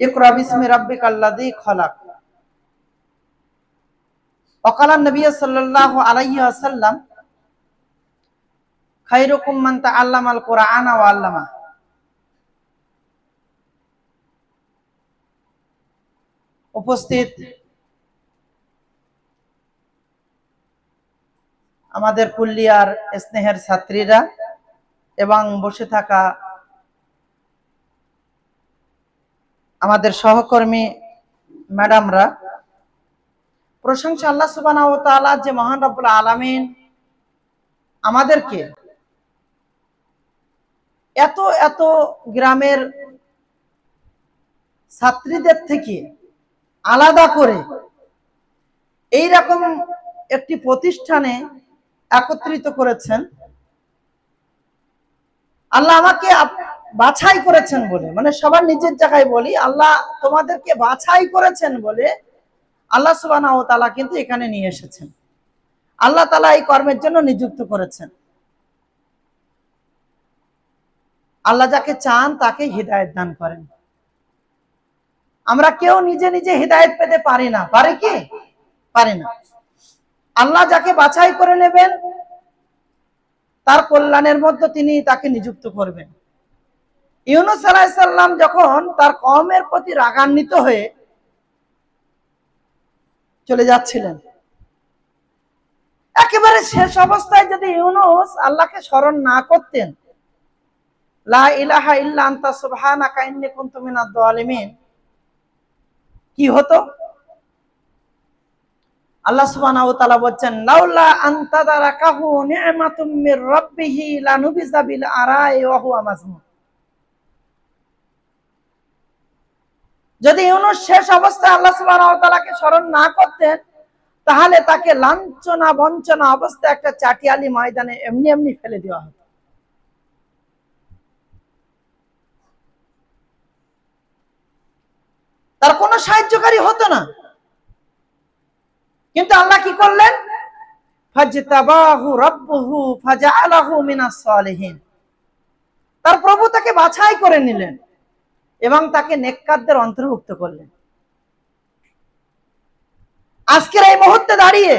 ইকরা বিসমি রাব্বিকাল্লাযী খলাক। ওয়াকালা নবী সাল্লাল্লাহু আলাইহি ওয়াসাল্লাম খায়রুকুম মান তাআল্লামাল কুরআনা ওয়া আল্লামা। উপস্থিত আমাদের কুল্লিয়ার স্নেহের ছাত্রীরা এবং বসে থাকা আমাদের সহকর্মী ম্যাডামরা, প্রশংসা আল্লাহ সুবহানাহু ওয়া তাআলা যে মহান রব্বুল আলামিন আমাদেরকে এত এত গ্রামের ছাত্রীদের থেকে আলাদা করে এই রকম একটি প্রতিষ্ঠানে একত্রিত করেছেন। আল্লাহ আমাকে বাছাই করেছেন বলে, মানে সবার নিজের জায়গায় বলি, আল্লাহ তোমাদেরকে বাছাই করেছেন বলে আল্লাহ সুবহানাহু ওয়া তাআলা কিন্তু এখানে নিয়ে এসেছেন। আল্লাহ তাআলা এই কর্মের জন্য নিযুক্ত করেছেন। আল্লাহ যাকে চান তাকে হিদায়াত দান করেন। আমরা কেউ নিজে নিজে হিদায়াত পেতে পারি না, পারি কি? পারি না। আল্লাহ যাকে বাছাই করে নেবেন তার কল্যাণের মধ্যে তিনি তাকে নিযুক্ত করবেন। ইউনূস আলাইহিস সালাম যখন তার কওমের প্রতি রাগান্বিত হয়ে চলে যাচ্ছিলেন, একেবারে শেষ অবস্থায় যদি ইউনূস আল্লাহকে স্মরণ না করতেন, লা ইলাহা ইল্লা আনতা সুবহানাকা ইন্নী কুনতু মিনাজ জালিমিন, কি হতো? আল্লাহ সুবহানাহু ওয়া তাআলা বলেন, লাউলা আনতা দারাকাহু নি'মাতুম মির রাব্বিহি লানুবিযা বিল আরাই ওয়া হুয়া মাজমুম। যদি ইউনূস শেষ অবস্থায় আল্লাহ সুবহানাহু ওয়া তাআলাকে স্মরণ না করতেন, তাহলে তাকে লাঞ্ছনা বঞ্চনা অবস্থায় একটা চাটিয়ালি ময়দানে এমনি এমনি ফেলে দেওয়া হতো। তার কোনো সাহায্যকারী হতো না। কিন্তু আল্লাহ কি করলেন? ফাজতাবাহু রাব্বুহু ফাজআলাহু মিনাস সালিহিন। তার প্রভু তাকে বাছাই করে নিলেন এবং তাকে নেককারদের অন্তর্ভুক্ত করলেন। আজকের এই মুহূর্তে দাঁড়িয়ে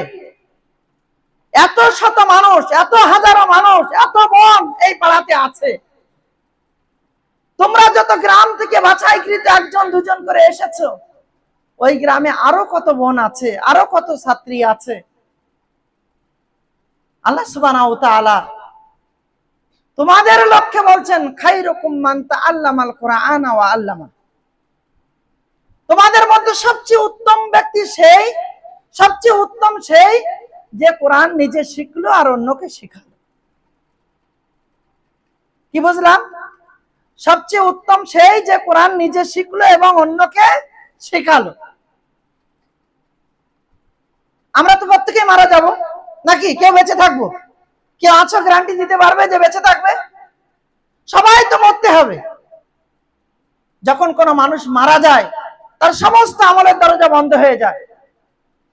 এত শত মানুষ, এত হাজারো মানুষ, এত বোন এই পাড়াতে আছে। তোমরা যত গ্রাম থেকে বাছাইকৃত একজন দুজন করে এসেছো, ওই গ্রামে আরো কত বোন আছে, আরো কত ছাত্রী আছে। আল্লাহ সুবহানাহু ওয়া তাআলা তোমাদের লক্ষ্যে বলছেন, খায়রুকুম মান তাআল্লামাল কুরআনা ওয়া আল্লামা। তোমাদের মধ্যে সবচেয়ে উত্তম ব্যক্তি সেই, সবচেয়ে উত্তম সেই যে কোরআন নিজে শিখলো আর অন্যকে শেখালো। কি বুঝলাম? সবচেয়ে উত্তম সেই যে কোরআন নিজে শিখলো এবং অন্যকে শেখালো। আমরা তো প্রত্যেকেই মারা যাব, নাকি কেউ বেঁচে থাকবো? কেউ আছো গ্যারান্টি দিতে পারবে যে বেঁচে থাকবে? সবাই তো মরতে হবে। যখন কোনো মানুষ মারা যায় তার সমস্ত আমলের দরজা বন্ধ হয়ে যায়।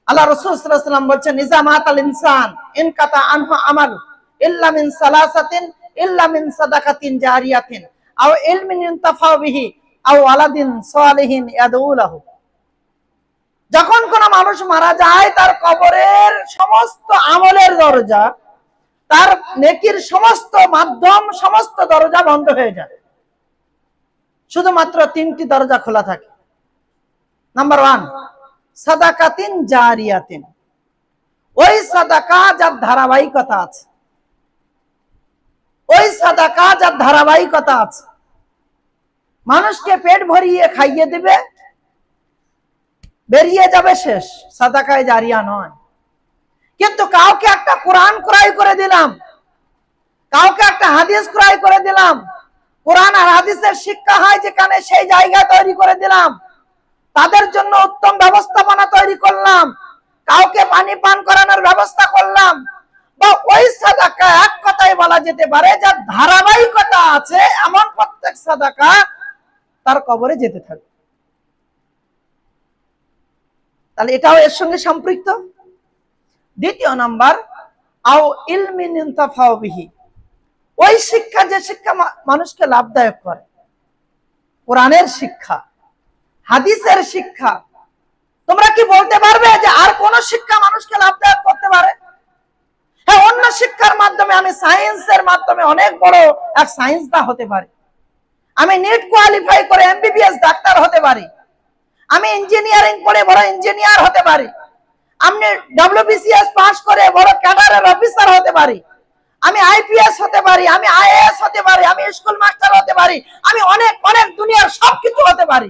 আল্লাহ রাসূল সাল্লাল্লাহু আলাইহি ওয়াসাল্লাম বলেছেন, ইজা মাতাল ইনসান ইনকাতা আনহু আমালু ইল্লা মিন সালাসাতিন ইল্লা মিন সাদাকাতিন জারিয়াতিন আও ইলমিন ইনতাফা বিহি আও ওয়ালাদিন সালিহিন ইয়াদউ লাহু। যখন কোন মানুষ মারা যায় তার কবরের সমস্ত আমলের দরজা, তার নেকির সমস্ত মাধ্যম, সমস্ত দরজা বন্ধ হয়ে যায়। শুধুমাত্র তিনটি দরজা খোলা থাকে। নাম্বার 1, সাদাকাতিন জারিয়াতিন। ওই সাদাকা যার ধারাবাহিকতা আছে, ওই সাদাকা যার ধারাবাহিকতা আছে, মানুষকে পেট ভরিয়ে খাইয়ে দিবে, বেরিয়ে যাবে, শেষ। সাদাকায়ে জারিয়া নয়। কিন্তু কাউকে একটা কোরআন ক্রয় করে দিলাম, কাউকে একটা হাদিস ক্রয় করে দিলাম, কোরআন আর হাদিসের শিক্ষা হয় যেখানে সেই জায়গা তৈরি করে দিলাম, তাদের জন্য উত্তম ব্যবস্থাপনা তৈরি করলাম, কাউকে পানি পান করানোর ব্যবস্থা করলাম, বা ওই সাদাকা এক কথায় বলা যেতে পারে যার ধারাবাহিকতা আছে, এমন প্রত্যেক সাদাকা তার কবরে যেতে থাকবে। তাহলে এটাও এর সঙ্গে সম্পৃক্ত। দ্বিতীয় নাম্বার, আও ইলমিন ইনতাফাউ বিহি। ওই শিক্ষা, যে শিক্ষা মানুষকে লাভদায়ক করে, কোরআনের শিক্ষা, হাদিসের শিক্ষা। তোমরা কি বলতে পারবে যে আর কোন শিক্ষা মানুষকে লাভদায়ক করতে পারে? হ্যাঁ, অন্য শিক্ষার মাধ্যমে আমি সায়েন্সের মাধ্যমে অনেক বড় এক সায়েন্সদা হতে পারি, আমি নিট কোয়ালিফাই করে এমবিবিএস ডাক্তার হতে পারি, আমি ইঞ্জিনিয়ারিং পড়ে বড় ইঞ্জিনিয়ার হতে পারি, আমি ডব্লিউবিসিএস পাস করে বড় ক্যাডারের অফিসার হতে পারি, আমি আইপিএস হতে পারি, আমি আইএএস হতে পারি, আমি স্কুল মাস্টার হতে পারি, আমি অনেক অনেক দুনিয়ার সবকিছু হতে পারি।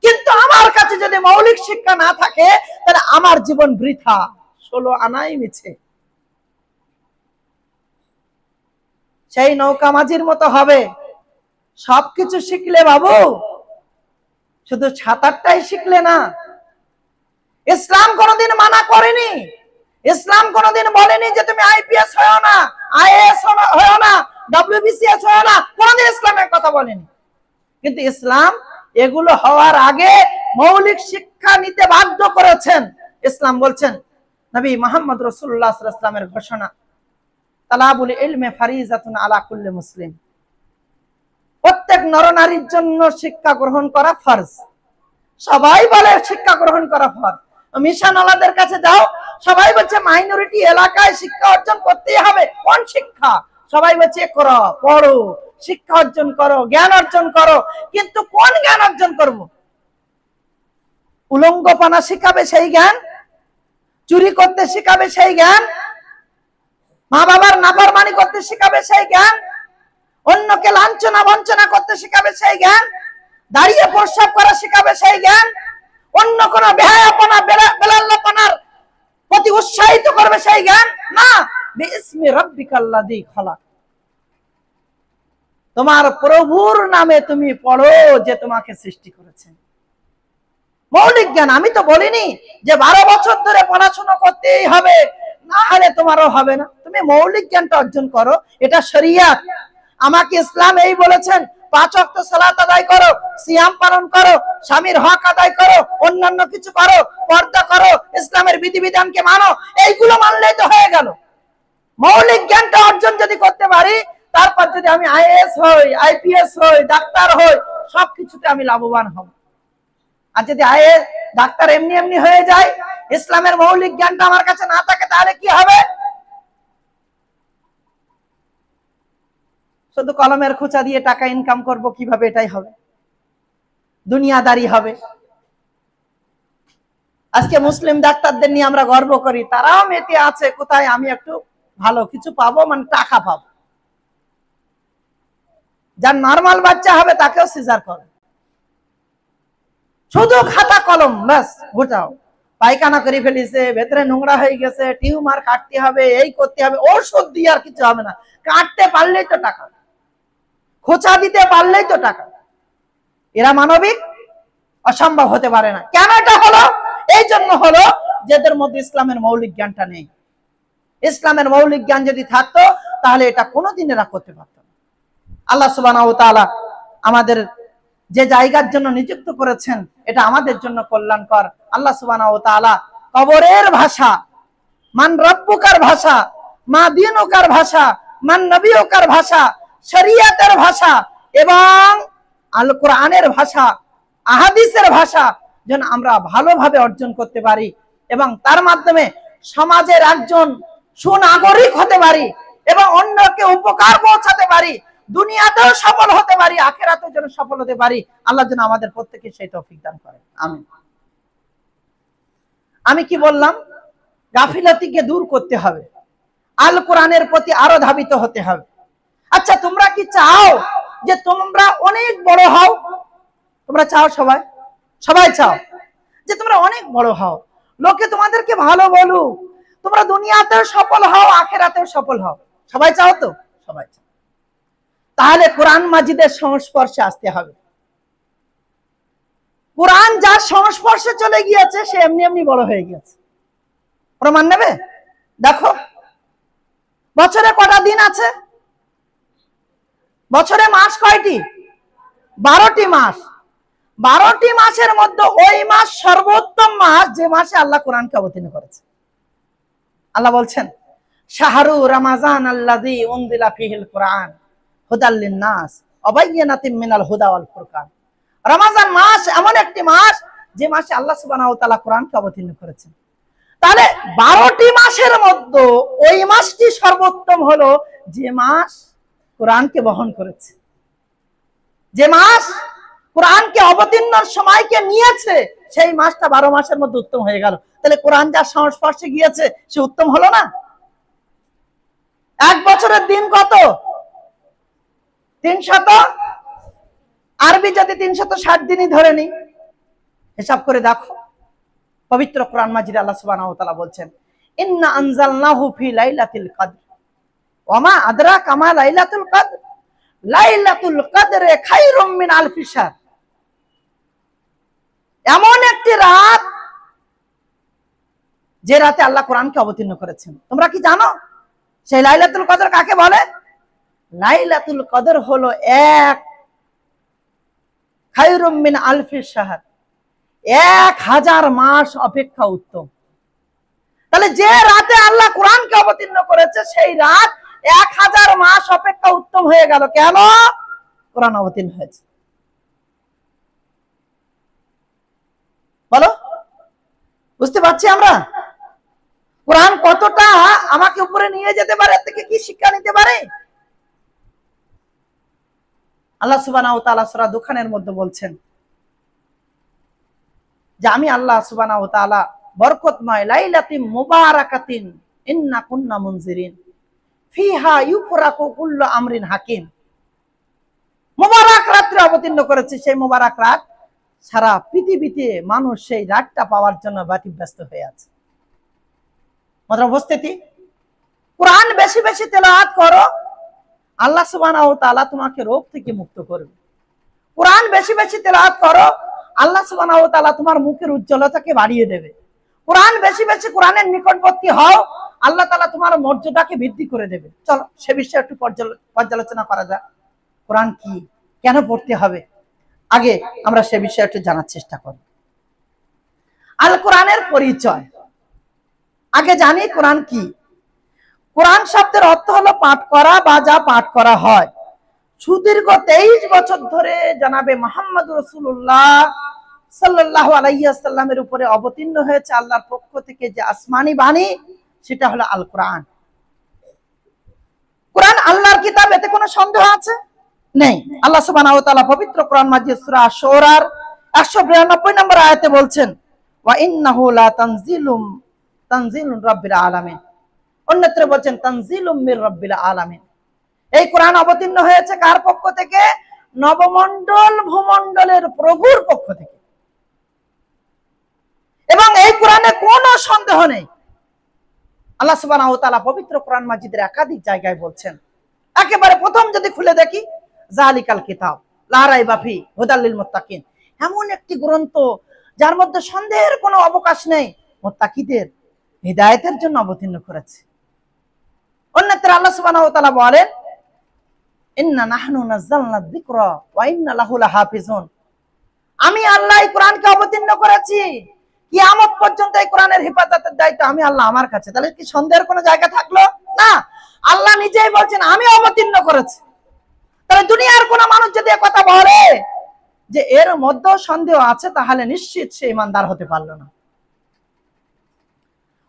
কিন্তু আমার কাছে যদি মৌলিক শিক্ষা না থাকে তাহলে আমার জীবন বৃথা, 16 আনাই মিছে। সেই নৌকা মাঝির মতো হবে। সবকিছু শিখলে বাবু, শুধু সাঁতারটাই শিখলে না। ইসলাম কোনোদিন মানা করেনি, ইসলাম কোনোদিন বলেনি যে তুমি আইপিএস হও না, আইএএস হও না, ডব্লিউবিসিএস হও না, কোনোদিন ইসলামের কথা বলেনি। কিন্তু ইসলাম এগুলো হওয়ার আগে মৌলিক শিক্ষা নিতে বাধ্য করেছেন। ইসলাম বলছেন, নবী মুহাম্মদ রাসূলুল্লাহ সাল্লাল্লাহু আলাইহি ওয়াসাল্লামের ঘোষণা, তালাবুল ইলমে ফারিজাতুন আলা কুল্লি মুসলিম, প্রত্যেক নরনারীর জন্য শিক্ষা গ্রহণ করা ফরজ। সবাই বলে শিক্ষা গ্রহণ করা ফরজ। মিশনওয়ালাদের কাছে যাও, সবাই বলছে মাইনরিটি এলাকায় শিক্ষা অর্জন করতেই হবে। কোন শিক্ষা? সবাই বলছে করো, পড়ো, শিক্ষা অর্জন করো, জ্ঞান অর্জন করো। কিন্তু কোন জ্ঞান অর্জন করব? উলঙ্গপনা শিখাবে সেই জ্ঞান? চুরি করতে শিখাবে সেই জ্ঞান? মা বাবার নাফরমানি করতে শিখাবে সেই জ্ঞান? অন্যকে লাঞ্ছনা বঞ্চনা করতে শিখাবে সেই জ্ঞান? দাঁড়িয়ে প্রস্রাব করা শিখাবে সেই জ্ঞান? অন্য কোন বেহায়াপনা বেলাল্লাপনার প্রতি উৎসাহিত করবে সেই জ্ঞান? না। বিইসমি রাব্বিকাল্লাযী খালাক, তোমার প্রভুর নামে তুমি পড়ো যে তোমাকে সৃষ্টি করেছেন। মৌলিক জ্ঞান। আমি তো বলিনি যে 12 বছর ধরে পড়াশোনা করতেই হবে, না হলে তোমারও হবে না। তুমি মৌলিক জ্ঞানটা অর্জন করো, এটা শরিয়াত। আমাকে ইসলাম এই বলেছেন, 5 ওয়াক্ত সালাত আদায় করো, সিয়াম পালন করো, স্বামীর হক আদায় করো, অন্যান্য কিছু করো, পর্দা করো, ইসলামের বিধিবিধানকে মানো। এইগুলো মানলেই তো হয়ে গেল। মৌলিক জ্ঞানটা অর্জন যদি করতে পারি, তারপর যদি আমি আইএএস হই, আইপিএস হই, ডাক্তার হই, সবকিছুতে আমি লাভবান হব। আর যদি আইএএস ডাক্তার এমনি এমনি হয়ে যায়, ইসলামের মৌলিক জ্ঞানটা আমার কাছে না থাকে, তাহলে কি হবে? শুধু কলমের খোঁচা দিয়ে টাকা ইনকাম করব কিভাবে, এটাই হবে, দুনিয়াদারি হবে। আজকে মুসলিম ডাক্তারদের নিয়ে আমরা গর্ব করি, তারাও মেতে আছে কোথায় আমি একটু ভালো কিছু পাবো, মানে টাকা পাবো। যার নরমাল বাচ্চা হবে তাকেও সিজার করে, শুধু খাতা কলম, ব্যাস গোটাও। পায়খানা করে ফেলিছে, ভেতরে নোংরা হয়ে গেছে, টিউমার কাটতে হবে, এই করতে হবে, ওষুধ দিয়ে আর কিছু হবে না। কাটতে পারলেই তো টাকা, খোঁচা দিতে পারলেই তো টাকা। এরা মানবিক? অসম্ভব হতে পারে না। কেন এটা হলো? এই জন্য হলো যাদের মধ্যে ইসলামের মৌলিক জ্ঞানটা নেই। ইসলামের মৌলিক জ্ঞান যদি থাকতো তাহলে এটা কোনোদিন এরা করতে পারত না। আল্লাহ সুবহানাহু ওয়া তাআলা আমাদের যে জায়গার জন্য নিযুক্ত করেছেন, এটা আমাদের জন্য কল্যাণকর। আল্লাহ সুবহানাহু ওয়া তাআলা কবরের ভাষা, মান রব্বুকার ভাষা, মা দীনুকার ভাষা, মান নবিয়ুকার ভাষা, শরিয়াতের ভাষা এবং আল কোরআনের ভাষা, আহাদিসের ভাষা যেন আমরা ভালোভাবে অর্জন করতে পারি এবং তার মাধ্যমে সমাজের একজন সুনাগরিক হতে পারি এবং অন্যকে উপকার পৌঁছাতে পারি, দুনিয়াতেও সফল হতে পারি, আখিরাতেও যেন সফল হতে পারি। আল্লাহ যেন আমাদের প্রত্যেককে সেই তৌফিক দান করেন, আমিন। আমি কি বললাম? গাফিলতিকে দূর করতে হবে, আল কোরআনের প্রতি আরো ধাবিত হতে হবে। আচ্ছা, তোমরা কি চাও যে তোমরা অনেক বড় হও? তোমরা চাও? সবাই সবাই চাও যে তোমরা অনেক বড় হও, লোকে তোমাদেরকে ভালো বলুক, তোমরা দুনিয়াতেও সফল হও, আখিরাতেও সফল হও। সবাই চাও তো? সবাই চাও। তাহলে কোরআন মাজিদের সংস্পর্শে আসতে হবে। কোরআন যার সংস্পর্শে চলে গিয়েছে সে এমনি এমনি বড় হয়ে গিয়েছে। প্রমাণ নেবে? দেখো, বছরে কটা দিন আছে? বছরে মাস কয়টি? 12টি মাস। 12টি মাসের মধ্যে ওই মাস সর্বোত্তম মাস যে মাসে আল্লাহ কোরআনকে অবতীর্ণ করেছে। আল্লাহ বলছেন, শাহরু রমাজান আল্লাযী উনজিলা ফীহিল কুরআন হুদাল লিন-নাস ওয়া বায়্যিনাতিন মিনাল হুদা ওয়াল ফুরকান। রমজান মাস এমন একটি মাস যে মাসে আল্লাহ সুবহানাহু ওয়া তাআলা কোরআনকে অবতীর্ণ করেছেন। তাহলে 12টি মাসের মধ্যে ওই মাসটি সর্বোত্তম হলো যে মাস কোরআনকে বহন করেছে, যে মাস কোরআনকে অবতীর্ণের সময়কে নিয়েছে, সেই মাসটা 12 মাসের মধ্যে উত্তম হয়ে গেল। তাহলে কোরআন যার সংস্পর্শে গিয়েছে সে উত্তম হলো না? এক বছরের দিন কত? 300, আরবি যদি 360 দিনই ধরে নি, হিসাব করে দেখো। পবিত্র কোরআন মাজিদে আল্লাহ সুবহানাহু ওয়া তাআলা বলছেন, ইন্না আনজালনাহু ফি লাইলাতিল কদর ওয়া মা আদরাকা মা লাইলাতুল কদর লাইলাতুল কদরে খায়রুম মিন আলফি শাহর। এমন একটি রাত যে রাতে আল্লাহ কোরআনকে অবতীর্ণ করেছেন। তোমরা কি জানো সেই লাইলাতুল কদর কাকে বলে? লাইলাতুল কদর হলো এক খায়রুম মিন আলফি শাহর, 1000 মাস অপেক্ষা উত্তম। তাহলে যে রাতে আল্লাহ কোরআনকে অবতীর্ণ করেছে সেই রাত 1000 মাস অপেক্ষা উত্তম হয়ে গেল। কেন? কোরআন অবতীর্ণ হয়েছে। বলো, বুঝতে পারছি আমরা কোরআন কতটা আমাকে উপরে নিয়ে যেতে পারে, এর থেকে কি শিক্ষা নিতে পারে? আল্লাহ সুবহানাহু ওয়া তাআলা সূরা দুখানের মধ্যে বলছেন যে আমি আল্লাহ সুবহানাহু ওয়া তাআলা বরকতময় লাইলাতিন মুবারাকাতিন ইন্না কুন্না মুনজিরিন ফিহা ইউফরাকু কুল্লু আমরিন হাকিম। মুবারক রাত্রে অবতীর্ণ করেছে। সেই মুবারক রাত সারা পৃথিবীতে মানুষ সেই রাতটা পাওয়ার জন্য ব্যতিব্যস্ত হয়ে আছে। মতলব উপস্থিতি, কোরআন বেশি বেশি তেলাওয়াত করো, আল্লাহ সুবহানাহু ওয়া তাআলা তোমাকে রোগ থেকে মুক্ত করবে। কোরআন বেশি বেশি তেলাওয়াত করো, আল্লাহ সুবহানাহু ওয়া তাআলা তোমার মুখের উজ্জ্বলতাকে বাড়িয়ে দেবে। কোরআন বেশি বেশি কোরআনের নিকটবর্তী হও, আল্লাহ তাআলা তোমার মর্যাদাকে বৃদ্ধি করে দেবে। চলো সে বিষয়ে একটু পর্যালোচনা করা যাক। কোরআন কি, কেন পড়তে হবে, আগে আমরা সে বিষয়ে একটু জানার চেষ্টা করি। আল কোরআনের পরিচয় আগে জানি। কোরআন কি? কোরআন শব্দের অর্থ হলো পাঠ করা বা যা পাঠ করা হয়। সুদীর্ঘ 23 বছর ধরে জনাবে মুহাম্মদ রাসূলুল্লাহ সাল্লাল্লাহু আলাইহি ওয়াসাল্লামের উপরে অবতীর্ণ হয়েছে আল্লাহর পক্ষ থেকে যে আসমানি বাণী, সেটা হলো আল কোরআন। কোরআন আল্লাহর কিতাব, এতে কোনো সন্দেহ আছে? নেই। আল্লাহ সুবহানাহু ওয়া তাআলা পবিত্র কোরআন মাজিদ সূরা আশ-শুরার 192 নম্বর আয়াতে বলছেন, ওয়া ইন্নাহু লা তানজিলুর রাব্বিল আলামিন। অন্যত্র বলছেন তানজিলুম মির রাব্বিল আলামিন। এই কোরআন অবতীর্ণ হয়েছে কার পক্ষ থেকে? নবমণ্ডল ভূমণ্ডলের প্রভুর পক্ষ থেকে। এবং এই কোরআনে কোনো সন্দেহ নেই। আল্লাহ সুবহানাহু ওয়া তাআলা পবিত্র কোরআন মাজিদের একাধিক জায়গায় বলছেন। একেবারে প্রথম যদি খুলে দেখি, যালিকাল কিতাব লা রাইবা ফি হুদাল লিল মুত্তাকিন, এমন একটি গ্রন্থ যার মধ্যে সন্দেহের কোনো অবকাশ নেই, মুত্তাকিদের হিদায়াতের জন্য অবতীর্ণ করেছে। অন্যত্র আল্লাহ সুবহানাহু ওয়া তাআলা বলেন, ইন্না নাহনু নাযালনা যিকরা ওয়া ইন্না লাহু লাহাফিজুন। আমি আল্লাহ এই কোরআনকে অবতীর্ণ করেছি, কিয়ামত পর্যন্ত এই কোরআনের হেফাজতের দায়িত্ব আমি আল্লাহ আমার কাছে। তাহলে কি সন্দেহের কোনো জায়গা থাকলো? না, আল্লাহ নিজেই বলছেন আমি অবতীর্ণ করেছি। তাহলে দুনিয়ার কোন মানুষ যদি কথা বলে যে এর মধ্যে সন্দেহ আছে, তাহলে নিশ্চিত সে ঈমানদার হতে পারলো না।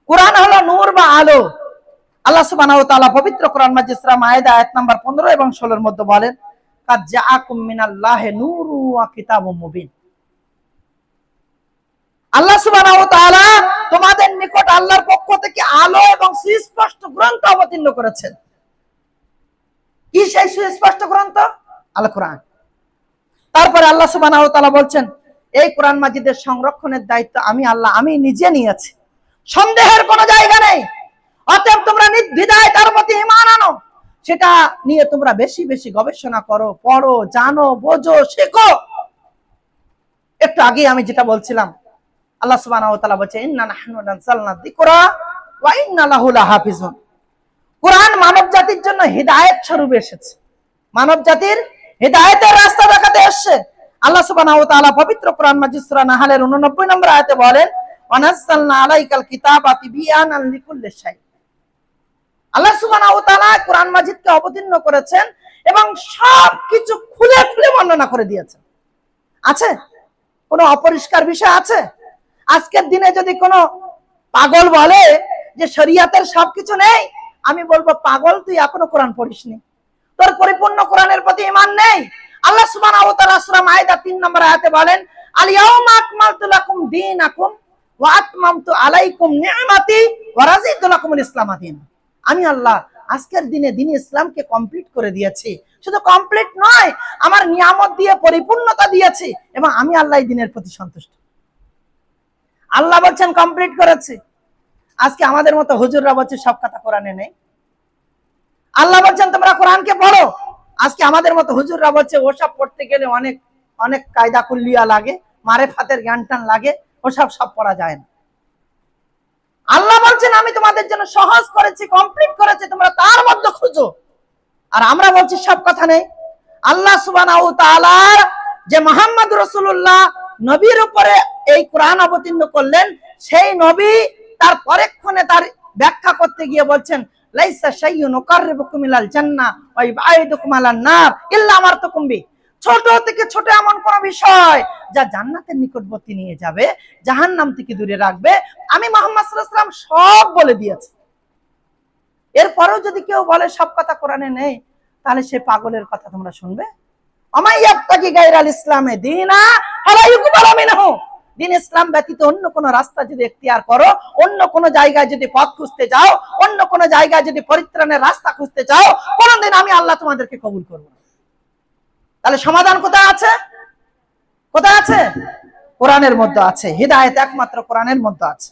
কোরআন হলো নূর বা আলো। আল্লাহ সুবহানাহু ওয়া তাআলা পবিত্র কোরআন মাজিদ সূরা মায়েদা আয়াত নাম্বার 15 এবং 16 এর মধ্যে বলেন, কাদ জাআকুম মিনাল্লাহি নূরুন ওয়া কিতাবুম মুবিন। আল্লাহ সুবহানাহু ওয়া তাআলা তোমাদের নিকট আল্লাহর পক্ষ থেকে আলো এবং সুস্পষ্ট গ্রন্থ অবতীর্ণ করেছেন। কি সেই সুস্পষ্ট গ্রন্থ? আল কোরআন। তারপরে আল্লাহ সুবহানাহু ওয়া তাআলা বলছেন, এই কোরআন মাজিদের সংরক্ষণের দায়িত্ব আমি আল্লাহ, আমি নিজে নিয়েছি। সন্দেহের কোনো জায়গা নেই। অতএব তোমরা নির্দ্বিধায় তার প্রতি ঈমান আনো, সেটা নিয়ে তোমরা বেশি বেশি গবেষণা করো, পড়ো, জানো, বোঝো, শেখো। একটু আগে আমি যেটা বলছিলাম, আল্লাহ সুবহানাহু ওয়া তাআলা বলছে, ইন্না নাহনু নাযালনা যিকরা ওয়া ইন্না লাহু লাহাফিজুন। কোরআন মানব জাতির জন্য হিদায়াত স্বরূপ এসেছে, মানব জাতির হিদায়াতের রাস্তা দেখাতে এসেছে। আল্লাহ সুবহানাহু ওয়া তাআলা পবিত্র কোরআন মাজিদ সূরা নাহলের 89 নম্বর আয়াতে বলেন, ওয়া নাযালনা আলাইকাল কিতাবা তিবয়ানান লিকুল্লি শাই। আল্লাহ সুবহানাহু ওয়া তাআলা কোরআন মাজিদকে অবতীর্ণ করেছেন এবং সবকিছু খুলে খুলে বর্ণনা করে দিয়েছেন। আছে? কোনো অপরিষ্কার বিষয় আছে? আজকের দিনে যদি কোনো পাগল বলে যে শরিয়াতের সবকিছু নেই, আমি বলবো পাগল, তুই এখনো কোরআন পড়িসনি, তোর পরিপূর্ণ কোরআনের প্রতি ঈমান নেই। আল্লাহ সুবহানাহু ওয়া তাআলা সূরা মাইদা 3 নম্বর আয়াতে বলেন, আল ইয়াউমা আকমালতু লাকুম দীনাকুম ওয়া আতমামতু আলাইকুম নি'মাতি ওয়া রাদিতু লাকুমুল ইসলাম দীনা। আমি আল্লাহ আজকের দিনে দ্বীন ইসলামকে কমপ্লিট করে দিয়েছি। শুধু কমপ্লিট নয়, আমার নিয়ামত দিয়ে পরিপূর্ণতা দিয়েছি, এবং আমি আল্লাহ এই দ্বীনের প্রতি সন্তুষ্ট। আল্লাহ বলছেন কমপ্লিট করেছি। আজকে আমাদের মতো হুজুররা বলছে সব কথা কোরআনে নেই। আল্লাহ বলছেন তোমরা কোরআনকে পড়ো। আজকে আমাদের মতো হুজুররা বলছে ওসব পড়তে গেলে অনেক অনেক কায়দা কুল্লিয়া লাগে, মারেফাতের জ্ঞান টান লাগে, ওসব সব পড়া যায় না। আল্লাহ বলছেন আমি তোমাদের জন্য সহজ করেছি, কমপ্লিট করেছি, তোমরা তার মধ্যে খুঁজো। আর আমরা বলছি সব কথা নেই। আল্লাহ সুবহানাহু ওয়া তাআলার যে মুহাম্মদ রাসূলুল্লাহ নবীর উপরে এই কোরআন অবতীর্ণ করলেন, সেই নবী তার পরেক্ষণে তার ব্যাখ্যা করতে গিয়ে বলছেন, লাইসা শাইউন উকাররিবুকুম ইলাল জান্নাহ ওয়া ইবাইদুকুম আলান নার ইল্লা আমারতুকুম বি। ছোট থেকে ছোট এমন কোন বিষয় যা জান্নাতের নিকটবর্তী নিয়ে যাবে, জাহান্নাম থেকে দূরে রাখবে, আমি মুহাম্মদ সাল্লাল্লাহু আলাইহি ওয়াসাল্লাম সব বলে দিয়েছি। এরপরেও যদি কেউ বলে সব কথা কোরআনে নেই, তাহলে সে পাগলের কথা তোমরা শুনবে? আমাইয়াবতাগি গায়রাল ইসলামে দীনা ফালা ইউকবালু মিনহু। দ্বীন ইসলাম ব্যতীত অন্য কোন রাস্তা যদি এখতিয়ার করো, অন্য কোন জায়গায় যদি পথ খুঁজতে যাও, অন্য কোন জায়গায় যদি পরিত্রাণের রাস্তা খুঁজতে যাও, কোনদিন আমি আল্লাহ তোমাদেরকে কবুল করব না। তাহলে সমাধান কোথায় আছে? কোথায় আছে? কোরআনের মধ্যে আছে। হিদায়াত একমাত্র কোরআনের মধ্যে আছে।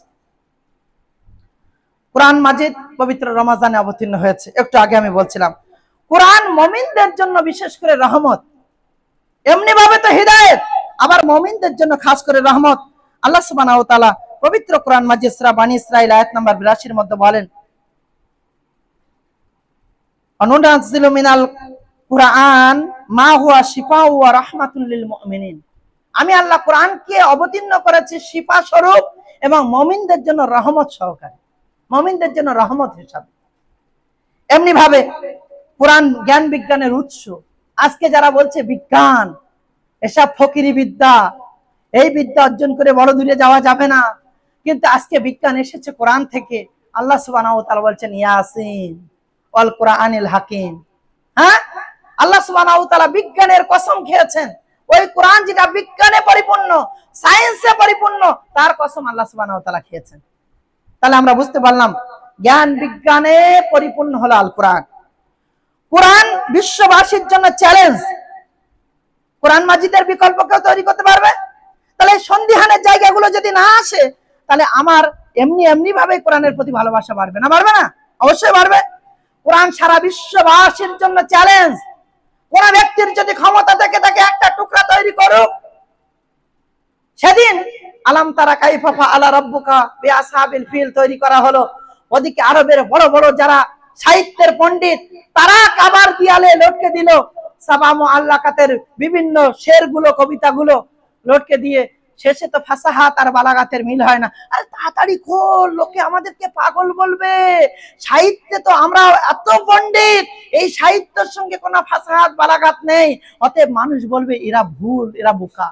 কোরআন মাজিদ পবিত্র রমজানে অবতীর্ণ হয়েছে। একটু আগে আমি বলছিলাম কোরআন মুমিনদের জন্য বিশেষ করে রহমত, এমনি ভাবে তো হিদায়াত, আবার মুমিনদের জন্য খাস করে রহমত। আল্লাহ সুবহানাহু ওয়া তাআলা পবিত্র কোরআন মাজিদ সূরা বনী ইসরাঈল আয়াত নাম্বার 82 এর মধ্যে বলেন, অনুনাজ্জিলু মিনাল কুরআন মা হুয়া শিফাউ ওয়া রাহমাতুল লিল মুমিনিন। আমি আল্লাহ কোরআনকে অবতীর্ণ করেছি শিফা স্বরূপ এবং মুমিনদের জন্য রহমত সহকারে, মুমিনদের জন্য রহমত হিসাবে। এমনি ভাবে কোরআন জ্ঞান বিজ্ঞানের উৎস। আজকে যারা বলছে বিজ্ঞান এসব ফকিরি বিদ্যা, এই বিদ্যা অর্জন করে বড় দূরে যাওয়া যাবে না, কিন্তু আজকে বিজ্ঞান এসেছে কোরআন থেকে। আল্লাহ সুবহানাহু ওয়া তাআলা বলছেন ইয়াসিন ওয়াল কুরআনিল হাকিম। হ্যাঁ, আল্লাহ সুবহানাহু ওয়া তাআলা বিজ্ঞানের কসম খেয়েছেন। ওই কোরআন যেটা বিজ্ঞানে পরিপূর্ণ, সায়েন্সে পরিপূর্ণ, তার কসম আল্লাহ সুবহানাহু ওয়া তাআলা খেয়েছেন। তাহলে আমরা বুঝতে পারলাম জ্ঞান বিজ্ঞানে পরিপূর্ণ হলো আল কোরআন। কোরআন বিশ্ববাসীর জন্য চ্যালেঞ্জ। কোরআন মাজিদের বিকল্প কেউ তৈরি করতে পারবে? তাহলে সন্দিহানের জায়গাগুলো যদি না আসে, তাহলে আমার এমনি এমনি ভাবে কোরআনের প্রতি ভালোবাসা বাড়বে না? বাড়বে না? অবশ্যই বাড়বে। কোরআন সারা বিশ্ববাসীর জন্য চ্যালেঞ্জ। কোন ব্যক্তির যদি ক্ষমতা থেকে তাকে একটা টুকরা তৈরি করুক, সেদিন আলাম তারা কাইফা ফাআলা রাব্বুকা বিআসহাবিল ফিল তৈরি করা হলো। ওদিকে আরবের বড় বড় যারা সাহিত্যের পণ্ডিত, তারা কাবার দিয়ালে লটকে দিল সাবা মুআল্লাকাতের বিভিন্ন শেরগুলো, কবিতাগুলো লটকে দিয়ে। শেষে তো ফাসাহাত আর বালাগাতের মিল হয় না। আরে তাড়াতাড়ি কর, লোকে আমাদেরকে পাগল বলবে। সাহিত্যে তো আমরা এত পণ্ডিত, এই সাহিত্যের সঙ্গে কোনো ফাসাহাত বালাগাত নেই, অতএব মানুষ বলবে এরা ভুল, এরা বোকা।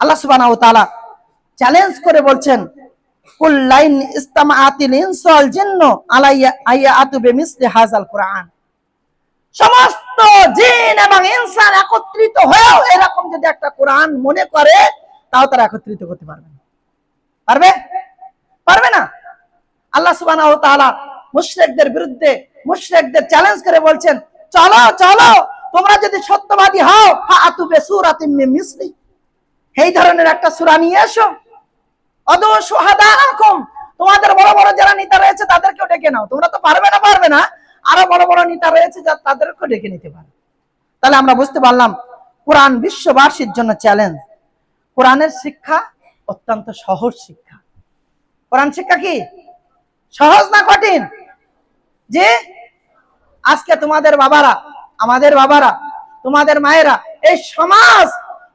আল্লাহ সুবহানাহু ওয়া তাআলা চ্যালেঞ্জ করে বলছেন, কুল লাইন ইসতামাআতিল ইনসু ওয়াল জিন্নু আলাইয়া আয়াতু বিমিসলি হাযাল কুরআন। সমস্ত জিন এবং ইনসান একত্রিত হয়েও এরকম যদি একটা কোরআন মনে করে, তাও তারা একত্রিত করতে পারবে না। পারবে? পারবে না। আল্লাহ সুবহানাহু ওয়া তাআলা মুশরিকদের বিরুদ্ধে, মুশরিকদের চ্যালেঞ্জ করে বলছেন, চলো চলো, তোমরা যদি সত্যবাদী হও, ফাআতু বিসূরাতিন মিন মিসলি, এই ধরনের একটা সূরা নিয়ে এসো। আদু শুহাদাআকুম, তোমাদের বড় বড় যারা নেতা রয়েছে তাদেরকেও ডেকে নাও। তোমরা তো পারবে না, পারবে না, আরো বড় বড় নেতা রয়েছে যা তাদেরকেও ডেকে নিতে পারে। তাহলে আমরা বুঝতে পারলাম কোরআন বিশ্ববাসীর জন্য চ্যালেঞ্জ। কোরআনের শিক্ষা অত্যন্ত সহজ শিক্ষা। কোরআন শিক্ষা কি সহজ না কঠিন? যে আজকে তোমাদের বাবারা, আমাদের বাবারা, তোমাদের মায়েরা, এই সমাজ,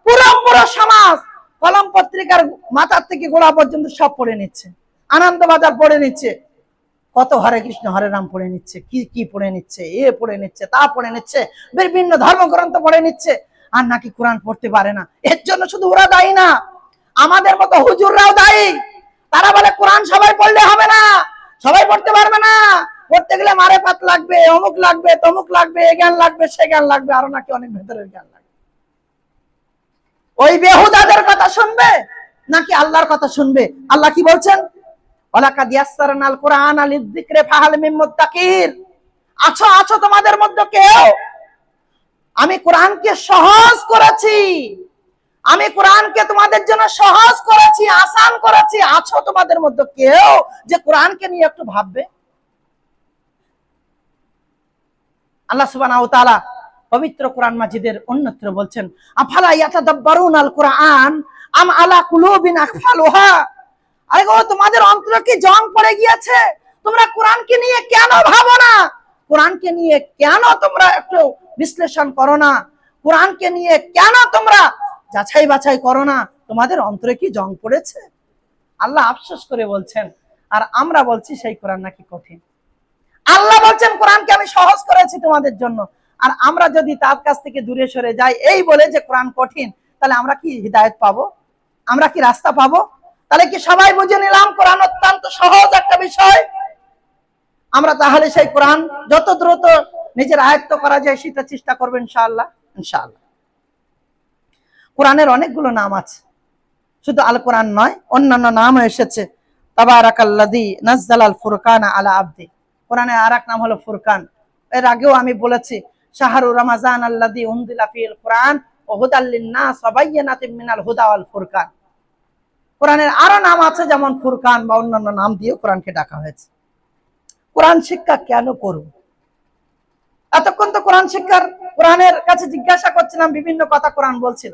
পুরো সমাজ কলম পত্রিকার মাথার থেকে গোড়া পর্যন্ত সব পড়ে নিচ্ছে, আনন্দবাজার পড়ে নিচ্ছে, কত হরে কৃষ্ণ হরে রাম পড়ে নিচ্ছে, কি কি পড়ে নিচ্ছে, এ পড়ে নিচ্ছে, তা পড়ে নিচ্ছে, বিভিন্ন ধর্মগ্রন্থ পড়ে নিচ্ছে। আর নাকি কোরআন পড়তে পারে না। এর জন্য শুধু ওরা দায়ী না, আমাদের মতো হুজুররাও দায়ী। তারা বলে কোরআন সবাই পড়লে হবে না, সবাই পড়তে পারবে না, পড়তে গেলে মারেফাত লাগবে, অমুক লাগবে, তমুক লাগবে, এ জ্ঞান লাগবে, সে জ্ঞান লাগবে, আরো নাকি অনেক ভেতরের জ্ঞান লাগবে। ওই বেহুদাদের কথা শুনবে নাকি আল্লাহর কথা শুনবে? আল্লাহ কি বলছেন? ওয়ালাকাদ ইয়াসসারনাল কুরআনা লিযিকরি ফাহাল মিন মুত্তাকির। আছো আছো তোমাদের মধ্যে কেউ, আমি কোরআনকে সহজ করেছি, আমি কোরআনকে তোমাদের জন্য সহজ করেছি, আসান করেছি। আছো তোমাদের মধ্যে কেউ যে কোরআনকে নিয়ে একটু ভাববে? আল্লাহ সুবহানাহু ওয়া তাআলা পবিত্র কোরআন মাজিদের অন্যত্র বলছেন, আফালা ইয়াতাদাব্বারুনাল কুরআন আম আলা কুলুবিন আকফালুহা। আরে গো, তোমাদের অন্তরে কি জং পড়ে গিয়েছে? তোমরা কোরআনকে নিয়ে কেন ভাবো না? কোরআনকে নিয়ে কেন তোমরা একটু বিশ্লেষণ করো না? কোরআনকে নিয়ে কেন তোমরা যাচাই বাছাই করো না? তোমাদের অন্তরে কি জং পড়েছে? আল্লাহ আফসোস করে বলছেন, আর আমরা বলছি সেই কোরআন নাকি কঠিন। আল্লাহ বলছেন কোরআনকে আমি সহজ করেছি তোমাদের জন্য, আর আমরা যদি তার কাছ থেকে দূরে সরে যাই এই বলে যে কোরআন কঠিন, তাহলে আমরা কি হিদায়াত পাবো? আমরা কি রাস্তা পাবো? তাহলে কি সবাই বুঝে নিলাম কোরআন অত্যন্ত সহজ একটা বিষয়? আমরা তাহলে সেই কোরআন যত দ্রুত নিজের আয়ত্ত করা যায় সেটা চেষ্টা করবো ইনশাআল্লাহ। ইনশাআল্লাহ কোরআনের অনেকগুলো নাম আছে, শুধু আল কোরআন নয়, অন্যান্য নামও এসেছে। তাবারাকাল্লাযী নাযালাল ফুরকানা আলা আবদি, কোরআনের আরেক নাম হলো ফুরকান। এর আগেও আমি বলেছি, শাহরু রমাজান আল্লাযী উনজিলা ফিল কোরআন ওয়া হুদাল লিন-নাস ওয়া বায়্যিনাতিন মিনাল হুদা ওয়াল ফুরকান। কোরআনের আরো নাম আছে, যেমন ফুরকান বা অন্যান্য নাম দিয়ে কোরআনকে ডাকা হয়েছে। কোরআন শিক্ষা কেন করব? এতক্ষণ তো কোরআন শিক্ষার কোরআনের কাছে জিজ্ঞাসা করছিলাম, বিভিন্ন কথা কোরআন বলছিল।